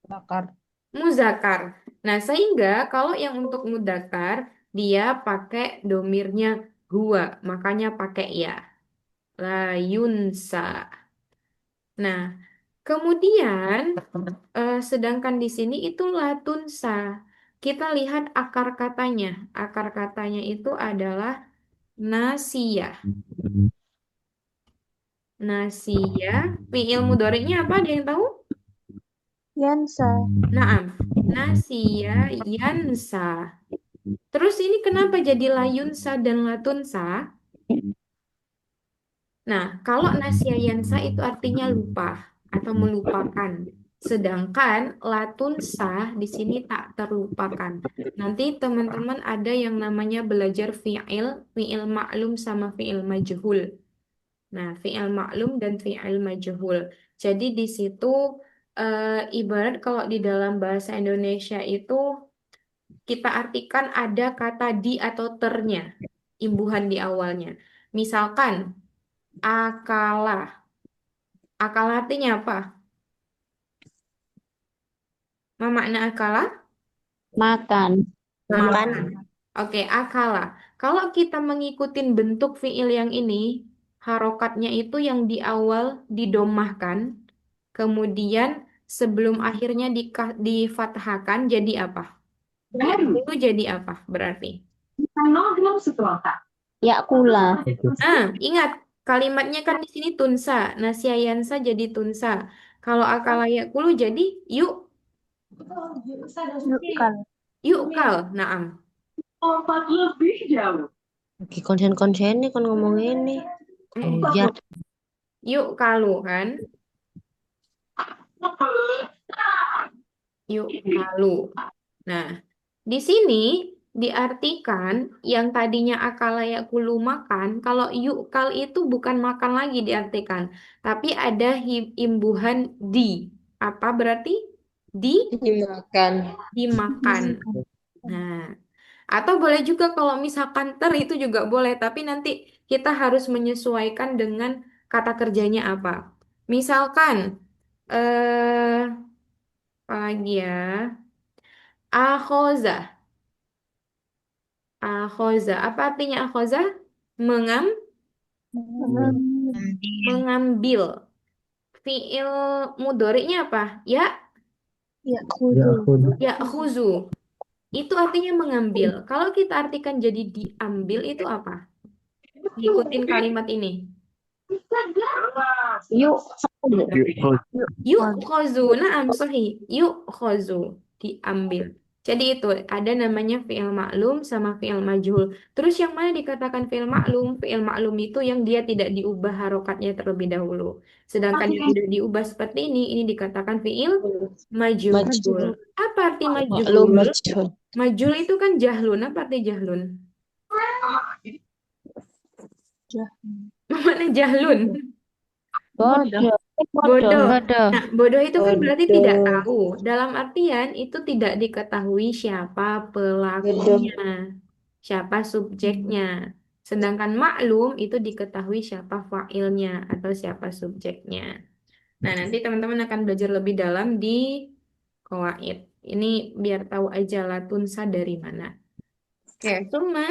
Speaker 5: Bakar.
Speaker 1: Muzakkar. Nah, sehingga kalau yang untuk mudzakkar dia pakai domirnya huwa, makanya pakai ya. La yunsa. Nah, kemudian sedangkan di sini itu latunsa. Kita lihat akar katanya. Akar katanya itu adalah nasiyah. Nasiyah. Fi'il mudhari'nya apa? Ada yang tahu?
Speaker 4: Yansa.
Speaker 1: Naam. Nasiyah yansa. Terus ini kenapa jadi layunsa dan latunsa? Nah, kalau nasyayansa itu artinya lupa atau melupakan. Sedangkan latunsa di sini tak terlupakan. Nanti teman-teman ada yang namanya belajar fi'il maklum sama fi'il majhul. Nah, fi'il maklum dan fi'il majhul. Jadi di situ ibarat kalau di dalam bahasa Indonesia itu kita artikan ada kata di atau ternya, imbuhan di awalnya. Misalkan akala. Akala artinya apa? Apa makna akala?
Speaker 2: Makan. Makan.
Speaker 1: Makan. Oke, akala. Kalau kita mengikuti bentuk fiil yang ini, harokatnya itu yang di awal didomahkan, kemudian sebelum akhirnya difathahkan jadi apa? Itu jadi apa berarti?
Speaker 2: Ya kula.
Speaker 1: Ingat kalimatnya kan di sini tunsa. Nasyayansa jadi tunsa. Kalau akala yakulu jadi yuk
Speaker 4: Yukal.
Speaker 1: yukal. Naam.
Speaker 2: Lagi konsen-konsen nih kan ngomong ini. Ya.
Speaker 1: Yuk kalu kan? Yuk kalu. Nah, di sini diartikan yang tadinya akal layak kulu makan, kalau yukal itu bukan makan lagi diartikan, tapi ada imbuhan di. Apa berarti?
Speaker 2: Dimakan.
Speaker 1: Dimakan. Nah, atau boleh juga kalau misalkan ter itu juga boleh, tapi nanti kita harus menyesuaikan dengan kata kerjanya apa. Misalkan, apa lagi ya? Akhoza. Akhoza. Apa artinya akhoza? Mengam, mengambil. Fiil mudhari'nya apa? Ya,
Speaker 4: Ya kudu.
Speaker 1: ya khuzu. Itu artinya mengambil. Kalau kita artikan jadi diambil itu apa? Ngikutin kalimat ini.
Speaker 2: Yuk.
Speaker 1: Yuk khozu. Naam sahih. Yuk khozu. Diambil. Jadi itu ada namanya fi'il maklum sama fi'il majhul. Terus yang mana dikatakan fi'il maklum? Fi'il maklum itu yang dia tidak diubah harokatnya terlebih dahulu. Sedangkan yang sudah diubah seperti ini dikatakan fi'il majhul.
Speaker 2: Majhul.
Speaker 1: Apa arti
Speaker 2: Maklum
Speaker 1: majhul?
Speaker 2: majhul.
Speaker 1: Majhul itu kan jahlun. Apa arti jahlun? Mana jahlun?
Speaker 2: Bodoh.
Speaker 1: Bodoh.
Speaker 2: Bodoh.
Speaker 1: Nah, bodoh itu kan berarti tidak
Speaker 2: Bodoh.
Speaker 1: tahu. Dalam artian itu tidak diketahui siapa
Speaker 2: Bodoh.
Speaker 1: pelakunya, siapa subjeknya. Sedangkan maklum itu diketahui siapa fa'ilnya atau siapa subjeknya. Nah, nanti teman-teman akan belajar lebih dalam di qawaid. Ini biar tahu aja latunsa dari mana. Oke, summa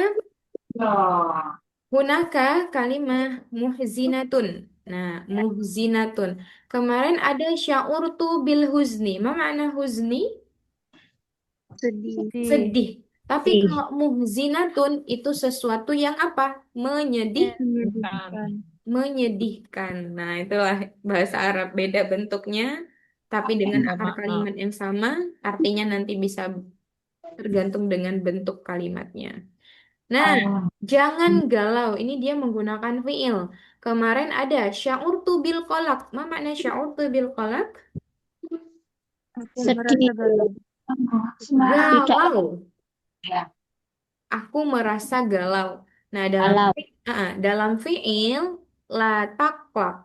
Speaker 1: hunaka kalimah muhzinatun. Nah, muhzinatun. Kemarin ada sya'urtu bil huzni. Ma makna huzni?
Speaker 4: Sedih.
Speaker 1: Sedih. Tapi
Speaker 2: Sedih.
Speaker 1: kalau muhzinatun itu sesuatu yang apa?
Speaker 4: Menyedihkan.
Speaker 1: Menyedihkan. Nah, itulah bahasa Arab beda bentuknya, tapi dengan akar
Speaker 5: Makna.
Speaker 1: kalimat yang sama, artinya nanti bisa tergantung dengan bentuk kalimatnya. Nah, jangan galau. Ini dia menggunakan fiil. Kemarin ada sya'urtu bil qalaq. Ma makna sya'urtu bil qalaq?
Speaker 4: Aku
Speaker 2: Sedih.
Speaker 4: merasa galau.
Speaker 1: Galau. Aku merasa galau. Nah,
Speaker 2: Galau.
Speaker 1: dalam fiil la taqlaq.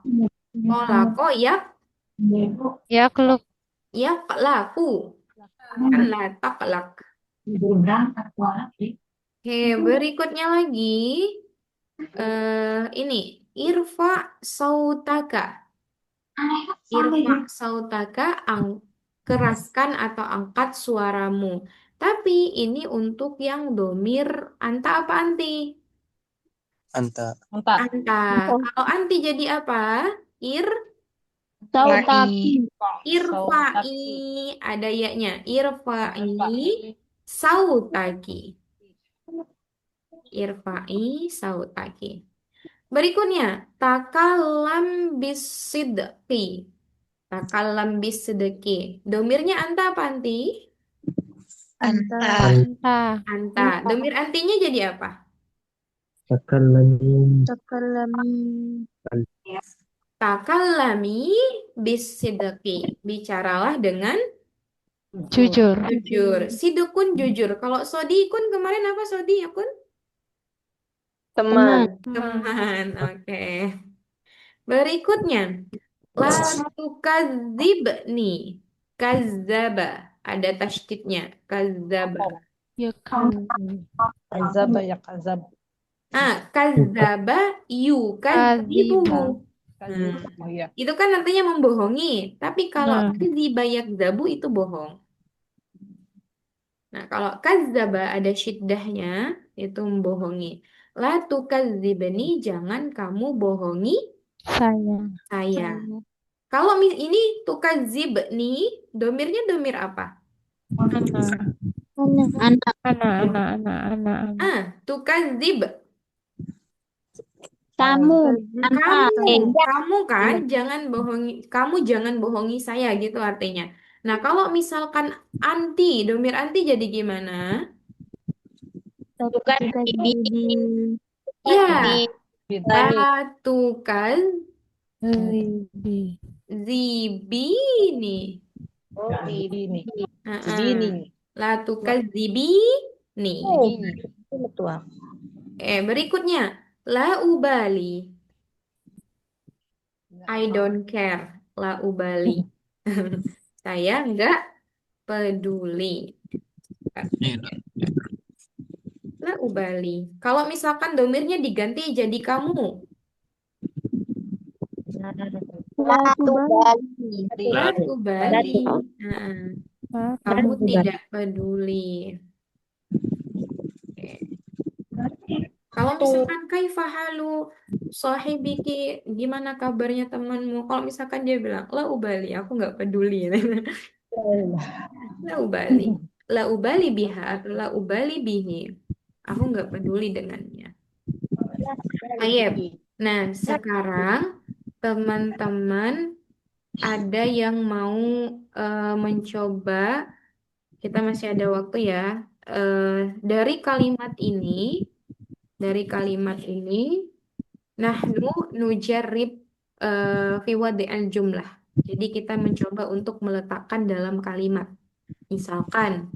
Speaker 1: Qalaqo
Speaker 5: Ya keluk.
Speaker 1: yaqlaqu. Kan la taqlaq. Oke, berikutnya lagi. Ini irfa sautaka. Irfa sautaka, keraskan atau angkat suaramu. Tapi ini untuk yang domir anta apa anti?
Speaker 6: Anta.
Speaker 5: Mantap.
Speaker 1: Anta. Kalau anti jadi apa? Ir,
Speaker 2: Sautaki.
Speaker 1: irfa'i. Ada ya-nya. Irfa'i sautaki. Irfa'i sautaki. Berikutnya, takalam bisidqi. Takalam bisidqi. Domirnya anta apa anti?
Speaker 4: Anta.
Speaker 5: Anta.
Speaker 1: Anta. Domir antinya jadi apa?
Speaker 7: Takallami
Speaker 4: Takalami.
Speaker 1: Takallami bisidqi. Bicaralah dengan
Speaker 5: Jujur.
Speaker 1: jujur. Sidukun jujur. Kalau sodikun kemarin apa sodi ya kun?
Speaker 2: Teman.
Speaker 1: Teman. Oke. Berikutnya, la tukadzibni. Kazzaba. Ada tasydidnya. Kazzaba.
Speaker 5: Ya kan. Kazab ya kazab.
Speaker 1: Kazzaba yukadzibu.
Speaker 5: Kazib. Oh iya.
Speaker 1: Itu kan artinya membohongi. Tapi kalau
Speaker 5: Nah.
Speaker 1: kadziba yakzabu itu bohong. Nah, kalau kazzaba ada syiddahnya, itu membohongi. La tukadzibni, jangan kamu bohongi saya. Kalau ini tukadzibni, domirnya domir apa?
Speaker 5: Anak.
Speaker 1: Tukadzib.
Speaker 2: Kamu.
Speaker 1: Kamu kan jangan bohongi saya gitu artinya. Nah, kalau misalkan anti, domir anti jadi gimana?
Speaker 2: Bukan
Speaker 4: Takibi.
Speaker 1: Iya,
Speaker 2: Bani.
Speaker 1: tukal
Speaker 5: Zibi.
Speaker 1: zibini.
Speaker 2: Oh,
Speaker 5: Ini.
Speaker 1: Heeh.
Speaker 5: Ini.
Speaker 1: La tukal zibini.
Speaker 2: Itu betul.
Speaker 1: Berikutnya, la ubali. I don't care. La ubali. Saya nggak peduli. La ubali. Kalau misalkan domirnya diganti jadi kamu.
Speaker 2: La tubali.
Speaker 1: La ubali. Kamu tidak peduli. Oke. Kalau misalkan kaifahalu sahibiki, gimana kabarnya temanmu? Kalau misalkan dia bilang, la ubali, aku nggak peduli. La ubali. La ubali biha atau la ubali bihi. Aku nggak peduli dengannya. Ayep. Nah, sekarang teman-teman ada yang mau mencoba, kita masih ada waktu ya. Dari kalimat ini, nahnu nujarib fi wadi'al jumlah. Jadi kita mencoba untuk meletakkan dalam kalimat. Misalkan,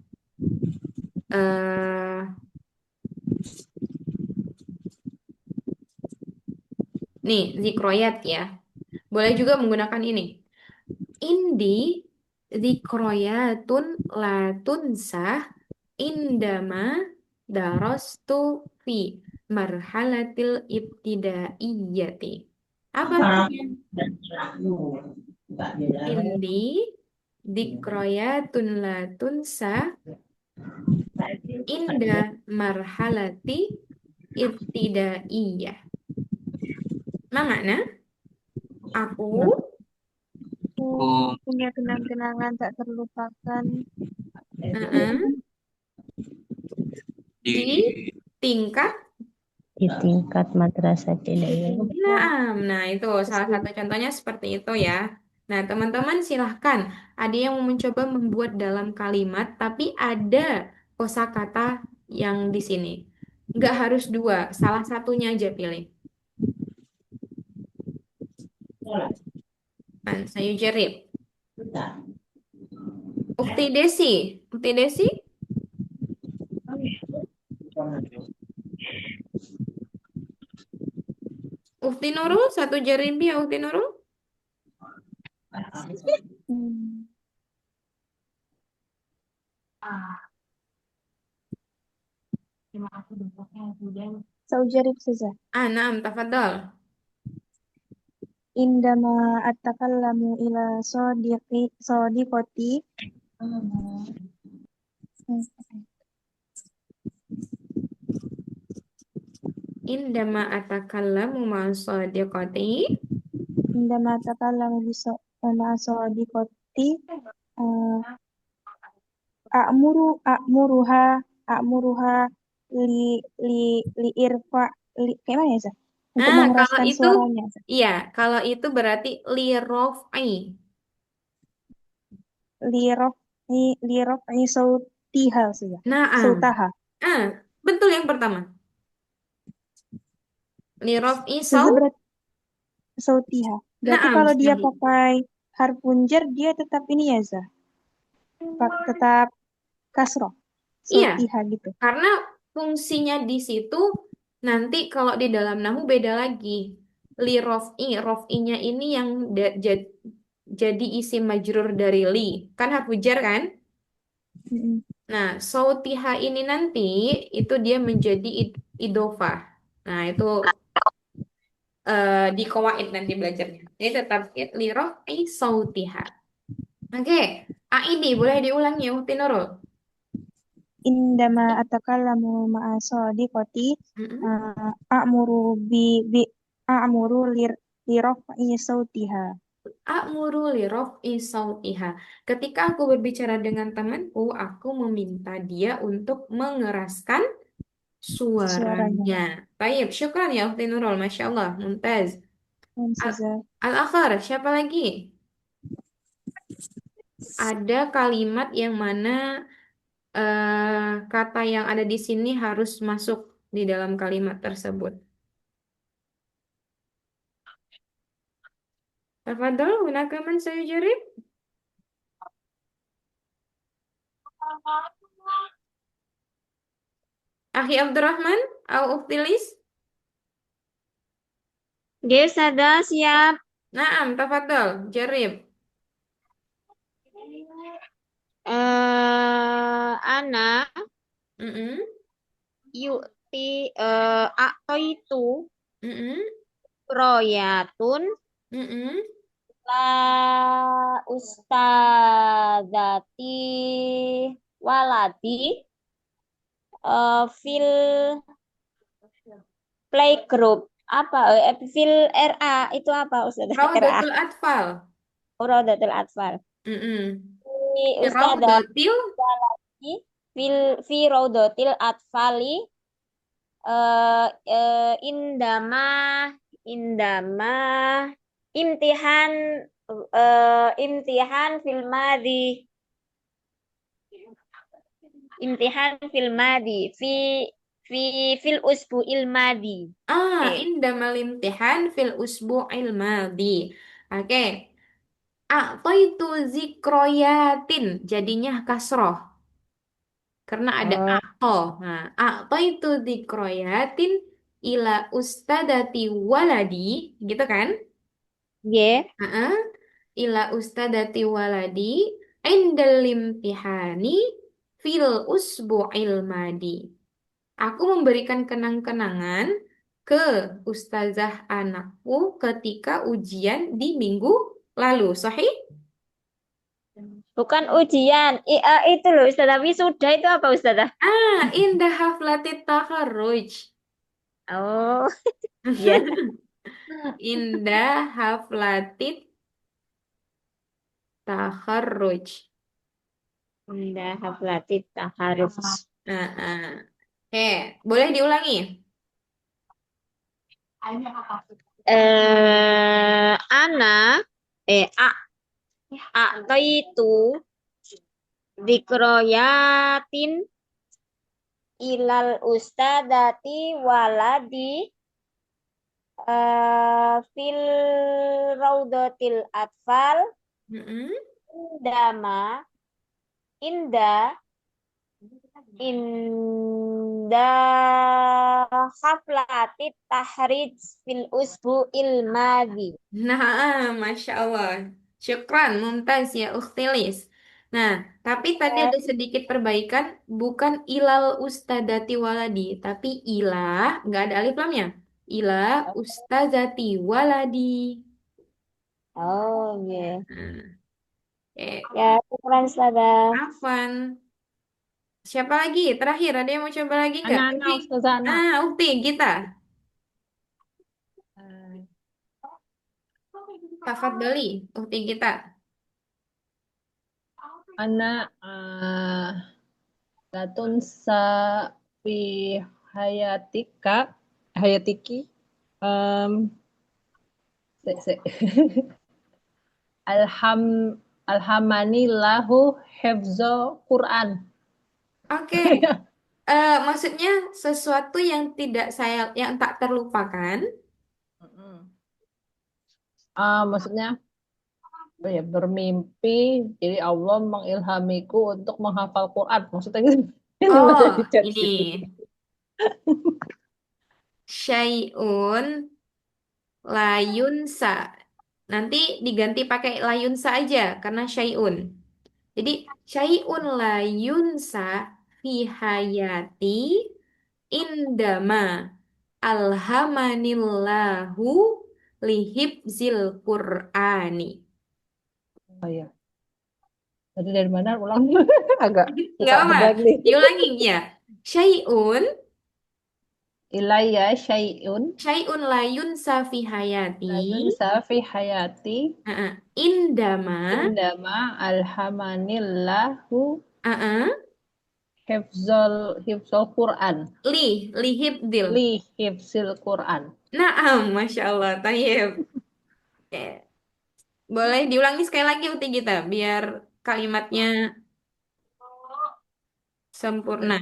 Speaker 1: nih zikroyat ya. Boleh juga menggunakan ini. Indi zikroyatun la tunsah indama darastu fi marhalatil ibtidaiyati. Apa artinya? Indi zikroyatun la tunsah inda marhalati ibtidaiyah. Makna aku
Speaker 4: Punya kenang-kenangan tak terlupakan.
Speaker 1: Di tingkat
Speaker 2: madrasah tidak.
Speaker 1: Nah, itu salah satu contohnya seperti itu ya. Nah, teman-teman silahkan. Ada yang mau mencoba membuat dalam kalimat, tapi ada kosakata yang di sini. Nggak harus dua, salah satunya aja pilih. Nah, saya jerip. Ukti Desi. Ukti Desi? Ukti Nurul, satu jerip ya Ukti Nurul?
Speaker 4: سأجرب أستاذة.
Speaker 1: نعم تفضل.
Speaker 4: عندما أتكلم إلى صديقتي
Speaker 1: Indama atakallamu ma'a sadiqati.
Speaker 4: عندما أتكلم مع صديقتي أأمرها أأمرها لإرفع kayak mana ya, Zah? Untuk
Speaker 1: Kalau
Speaker 4: mengeraskan
Speaker 1: itu,
Speaker 4: suaranya, Zah.
Speaker 1: iya, kalau itu berarti lirof'i.
Speaker 4: Lirof'i sautiha saja.
Speaker 1: Naam.
Speaker 4: Sautaha.
Speaker 1: Betul yang pertama. Lirof'i
Speaker 4: Saja berarti sautiha. Berarti
Speaker 1: Naam
Speaker 4: kalau dia
Speaker 1: sekali.
Speaker 4: pakai harfun jar dia tetap ini ya, Zah. Tetap kasroh.
Speaker 1: Iya,
Speaker 4: Sautiha gitu.
Speaker 1: karena fungsinya di situ nanti kalau di dalam nahu beda lagi. Rof'inya ini yang jadi isim majrur dari li. Kan harfu jar kan?
Speaker 4: Mm-mm.
Speaker 1: Nah, sautiha ini nanti itu dia menjadi idofah. Nah, itu di qawaid nanti belajarnya. Jadi tetap li rof'i sautiha. Oke, Aidi boleh diulangi Ukti Nurul.
Speaker 4: Indama atakallamu ma'a sadiqati
Speaker 1: Mm-mm.
Speaker 4: a'muru bi a'muru liraf'i sautiha.
Speaker 1: A'muru li raf'i sautiha. Ketika aku berbicara dengan temanku, aku meminta dia untuk mengeraskan
Speaker 4: Suaranya.
Speaker 1: suaranya. Baik, syukran ya Ukti Nurul. Masya Allah, mumtaz. Al-
Speaker 4: Ustazah.
Speaker 1: Al-akhar, siapa lagi? Ada kalimat yang mana kata yang ada di sini harus masuk di dalam kalimat tersebut. Tafadhol, hunaka man sayujarib? Akhi Abdurrahman, au Uktilis?
Speaker 2: Nggih, Ustazah, siap.
Speaker 1: Naam, tafadhol, jarib.
Speaker 2: Ana
Speaker 1: Mm-mm,
Speaker 2: yu'ti akto itu
Speaker 1: mm-mm,
Speaker 2: royatun
Speaker 1: mm-mm.
Speaker 2: la ustadzati waladi fil playgroup apa fil RA itu apa Ustazah RA
Speaker 1: Raudatul Atfal.
Speaker 2: Raudatul Atfal
Speaker 1: Mm-mm.
Speaker 2: Ustadzah
Speaker 1: Raudatil,
Speaker 2: fil fi Raudatil Atfali indama indama imtihan imtihan fil madi imtihan fil madi fi fil usbu'il madi
Speaker 1: indamal imtihan fil usbu'il madhi. Oke. A'taitu zikroyatin. Jadinya kasroh. Karena ada
Speaker 2: oh
Speaker 1: a'to. Nah, a'taitu zikroyatin ila ustadati waladi. Gitu kan?
Speaker 2: nggih
Speaker 1: Heeh. Ila ustadati waladi indal imtihani fil usbu'il madi. Aku memberikan kenang-kenangan ke ustazah anakku ketika ujian di minggu lalu. Sahih?
Speaker 2: bukan ujian itu loh Ustazah wisuda itu apa Ustazah
Speaker 1: Indah haflatit takharruj.
Speaker 2: oh iya
Speaker 1: Indah haflatit takharruj.
Speaker 2: indah haflati taharuf
Speaker 1: Nah, Oke, boleh diulangi?
Speaker 2: ana a itu dikroyatin ilal ustadati waladi fil raudatil atfal
Speaker 1: Mm-mm.
Speaker 2: indama inda inda haflatit tahrij fil usbu'il madi
Speaker 1: Nah, Masya Allah. Syukran, mumtaz ya Ukhtilis. Nah, tapi tadi ada sedikit perbaikan, bukan ilal ustadati waladi, tapi ilah, nggak ada alif lamnya. Ilah ustazati waladi.
Speaker 2: Oh, iya.
Speaker 1: Nah, eh,
Speaker 2: Ya, syukuran Ustazah.
Speaker 1: Afwan. Siapa lagi? Terakhir, ada yang mau coba lagi nggak?
Speaker 5: Ana, Ustazah Ana.
Speaker 1: Ukti, kita.
Speaker 5: Eh,
Speaker 1: Tafadholi, ukti kita.
Speaker 5: Ana latun sa fi hayatika hayatiki um, se. Alham alhamanillahu hefzo Quran.
Speaker 1: Oke. Maksudnya sesuatu yang tidak saya, yang tak terlupakan.
Speaker 5: Maksudnya oh ya, bermimpi jadi Allah mengilhamiku untuk menghafal Quran. Maksudnya gitu. Ini baca di
Speaker 1: Oh,
Speaker 5: chat
Speaker 1: ini.
Speaker 5: gitu.
Speaker 1: Syai'un layunsa. Nanti diganti pakai layunsa aja karena syai'un. Jadi syai'un layunsa fi hayati indama alhamanillahu lihibzil Qur'ani.
Speaker 5: Oh ya. Tadi dari mana ulang? Agak
Speaker 1: Nggak
Speaker 5: buka
Speaker 1: apa,
Speaker 5: bedak nih.
Speaker 1: diulangi ya. Syai'un,
Speaker 5: Ilayya syai'un
Speaker 1: syai'un layunsa fi hayati.
Speaker 5: layun safi hayati
Speaker 1: Indama,
Speaker 5: indama alhamanillahu
Speaker 1: uh
Speaker 5: hifzul Quran.
Speaker 1: lihibdil.
Speaker 5: Li hifzil Quran.
Speaker 1: Naam, Masya Allah, tayyib. Oke. Boleh diulangi sekali lagi Uti kita, biar kalimatnya sempurna.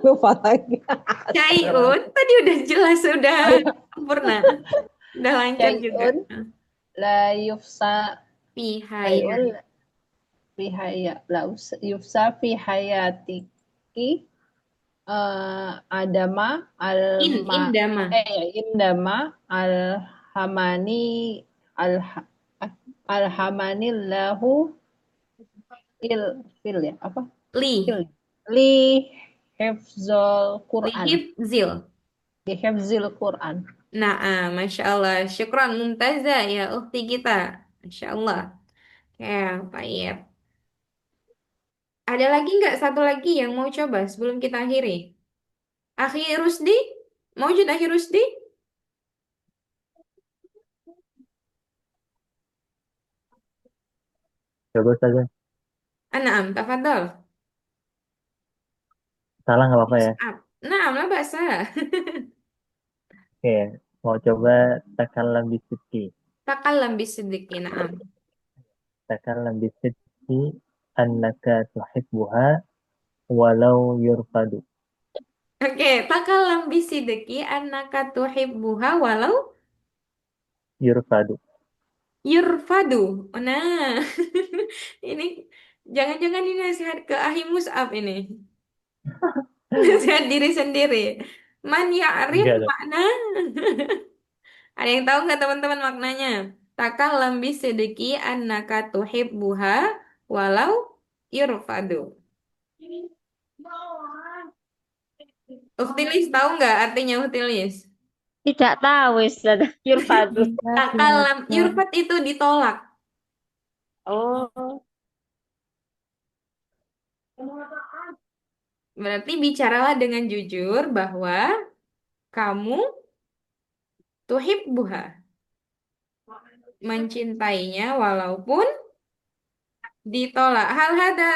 Speaker 5: Lupa lagi.
Speaker 1: Syai'un, tadi udah jelas, sudah
Speaker 5: Oh ya.
Speaker 1: sempurna. Udah lancar juga.
Speaker 5: Syai'un la yufsa
Speaker 1: Fi
Speaker 5: syai'un
Speaker 1: hayati.
Speaker 5: fi haya la yufsa fi hayatiki adama
Speaker 1: Indama.
Speaker 5: indama alhamani al alhamanillahu fil ya apa
Speaker 1: Li.
Speaker 5: fil li hifzul Quran
Speaker 1: Lihibzil.
Speaker 5: di hifzil Quran.
Speaker 1: Nah, Masya Allah. Syukron Mumtazah ya ukti kita. Masya Allah. Ya, baik. Ada lagi nggak satu lagi yang mau coba sebelum kita akhiri? Akhi Rusdi? Maujud Akhi Rusdi?
Speaker 3: Coba saja.
Speaker 1: Naam, tafadhol.
Speaker 3: Salah nggak apa-apa ya.
Speaker 1: Mus'ab. Naam, lah bahasa.
Speaker 3: Oke, mau coba takalam bisidki.
Speaker 1: Takallam bisidiki, naam.
Speaker 3: Takalam bisidki annaka tuhibbuha walau yurfadu.
Speaker 1: Oke, takallam bisidiki annaka tuhibbuha walau
Speaker 3: Yurfadu.
Speaker 1: yurfadu. Nah, ini jangan-jangan ini nasihat ke Ahi Mus'ab ini. Nasihat diri sendiri. Man ya'rif
Speaker 3: Enggak dong.
Speaker 1: makna. Ada yang tahu nggak teman-teman maknanya? Takallam bisidiki annaka tuhibbuha walau yurfadu. Uktilis tahu nggak artinya uktilis?
Speaker 2: Tidak tahu, Ustazah. Yurfadu.
Speaker 1: Takalam yurfat itu ditolak.
Speaker 2: Oh,
Speaker 1: Berarti bicaralah dengan jujur bahwa kamu tuhibbuha, mencintainya walaupun ditolak. Hal hada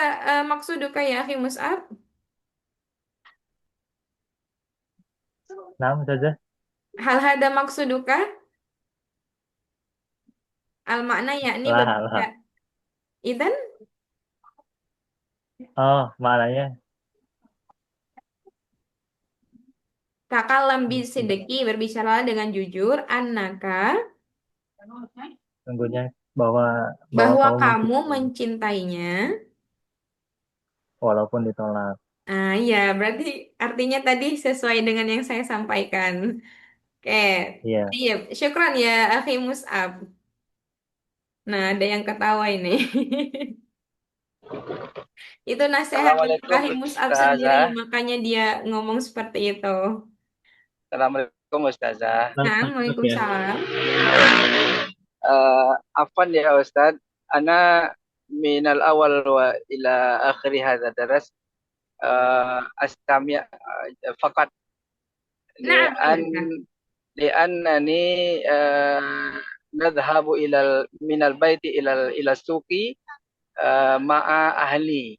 Speaker 1: maksuduka ya akhi Mus'ab?
Speaker 3: Naam saja.
Speaker 1: Hal hada maksuduka? Al makna yakni
Speaker 3: Lah,
Speaker 1: berbeda.
Speaker 3: lah.
Speaker 1: Idan
Speaker 3: Oh, maknanya
Speaker 1: takalam bisidiki, berbicaralah dengan jujur, annaka,
Speaker 3: sungguhnya bahwa
Speaker 1: bahwa
Speaker 3: kamu
Speaker 1: kamu
Speaker 3: mencintai
Speaker 1: mencintainya.
Speaker 3: walaupun ditolak.
Speaker 1: Iya, berarti artinya tadi sesuai dengan yang saya sampaikan. Oke,
Speaker 3: Iya.
Speaker 1: iya, syukran ya, Akhi Mus'ab. Nah, ada yang ketawa ini. Itu nasihat dari
Speaker 6: Assalamualaikum
Speaker 1: Rahim Mus'ab sendiri,
Speaker 6: Ustazah.
Speaker 1: makanya dia ngomong seperti itu.
Speaker 6: Assalamualaikum Ustazah.
Speaker 1: Nah,
Speaker 3: Maaf ya.
Speaker 1: Waalaikumsalam.
Speaker 6: Afwan ya Ustaz. Ana minal awal wa ila akhiri hadha daras. Astami' faqat
Speaker 1: Nah,
Speaker 6: li'an
Speaker 1: iya.
Speaker 6: li'annani nadhhabu minal baiti ila suqi ma'a ahli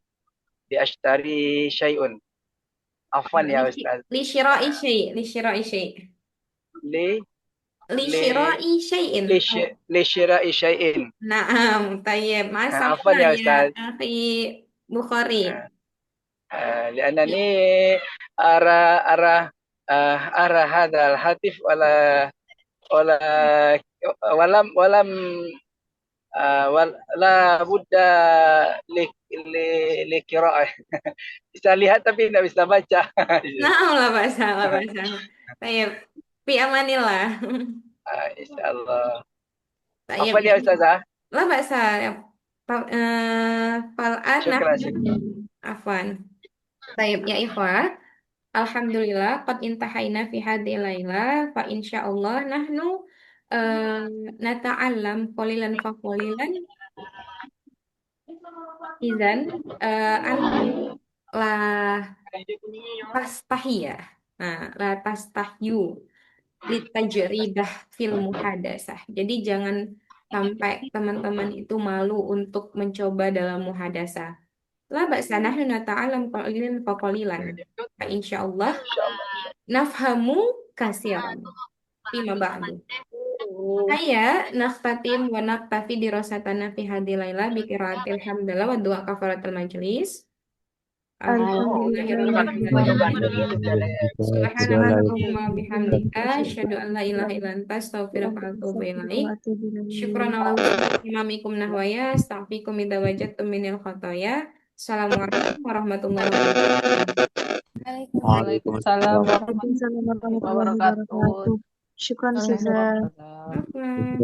Speaker 6: liashtari syai'un. Afwan ya Ustaz.
Speaker 1: Li syira'i syai', li syira'i syai'.
Speaker 6: Li
Speaker 1: Li
Speaker 6: li
Speaker 1: syira'i syai'in.
Speaker 6: li syira'i syai'in.
Speaker 1: Naam, tayyib. Ma
Speaker 6: Afwan
Speaker 1: sama
Speaker 6: ya
Speaker 1: ya,
Speaker 6: Ustaz.
Speaker 1: akhi Bukhari.
Speaker 6: لأنني أرى أرى أرى هذا الهاتف ولا ولم ولا بد لقراءة. Bisa lihat tapi tidak bisa baca.
Speaker 1: Naam, la ba'sa, la ba'sa. Tayyib. Fi amanillah.
Speaker 6: Insyaallah.
Speaker 1: Tayyib.
Speaker 6: Apa dia Ustazah?
Speaker 1: La ba'sa. Fal'an
Speaker 6: Syukran.
Speaker 1: nahnu. Afwan. Tayyib, ya ikhwah. Alhamdulillah, qad intahaina fi hadhihi laila, fa insyaallah nahnu nata'allam qalilan fa qalilan. Izan antum la tastahiyah. Nah, la tastahyu litajridah fil muhadasah. Jadi jangan sampai teman-teman itu malu untuk mencoba dalam muhadasah. La ba'sa nahnu nata'allam qalilan fa qalilan. Fa insyaallah nafhamu kasiran. Fima ba'du. Haya nakhtatim wa naktafi dirasatana fi hadhihi laila bi qiraatil hamdalah wa du'a kafaratul majlis. Alhamdulillahirrahmanirrahim. Subhanakallahumma bihamdika asyhadu an la ilaha illa anta astaghfiruka wa atubu ilaik. Syukran ala husni imamikum nahwaya astaghfirukum idza wajadtum minal khataya. Assalamualaikum warahmatullahi wabarakatuh.
Speaker 5: Waalaikumsalam
Speaker 4: Waalaikumsalam
Speaker 5: warahmatullahi
Speaker 4: warahmatullahi
Speaker 5: wabarakatuh.
Speaker 4: wabarakatuh. Syukran Ustazah.
Speaker 5: Waalaikumsalam.
Speaker 1: Afwan.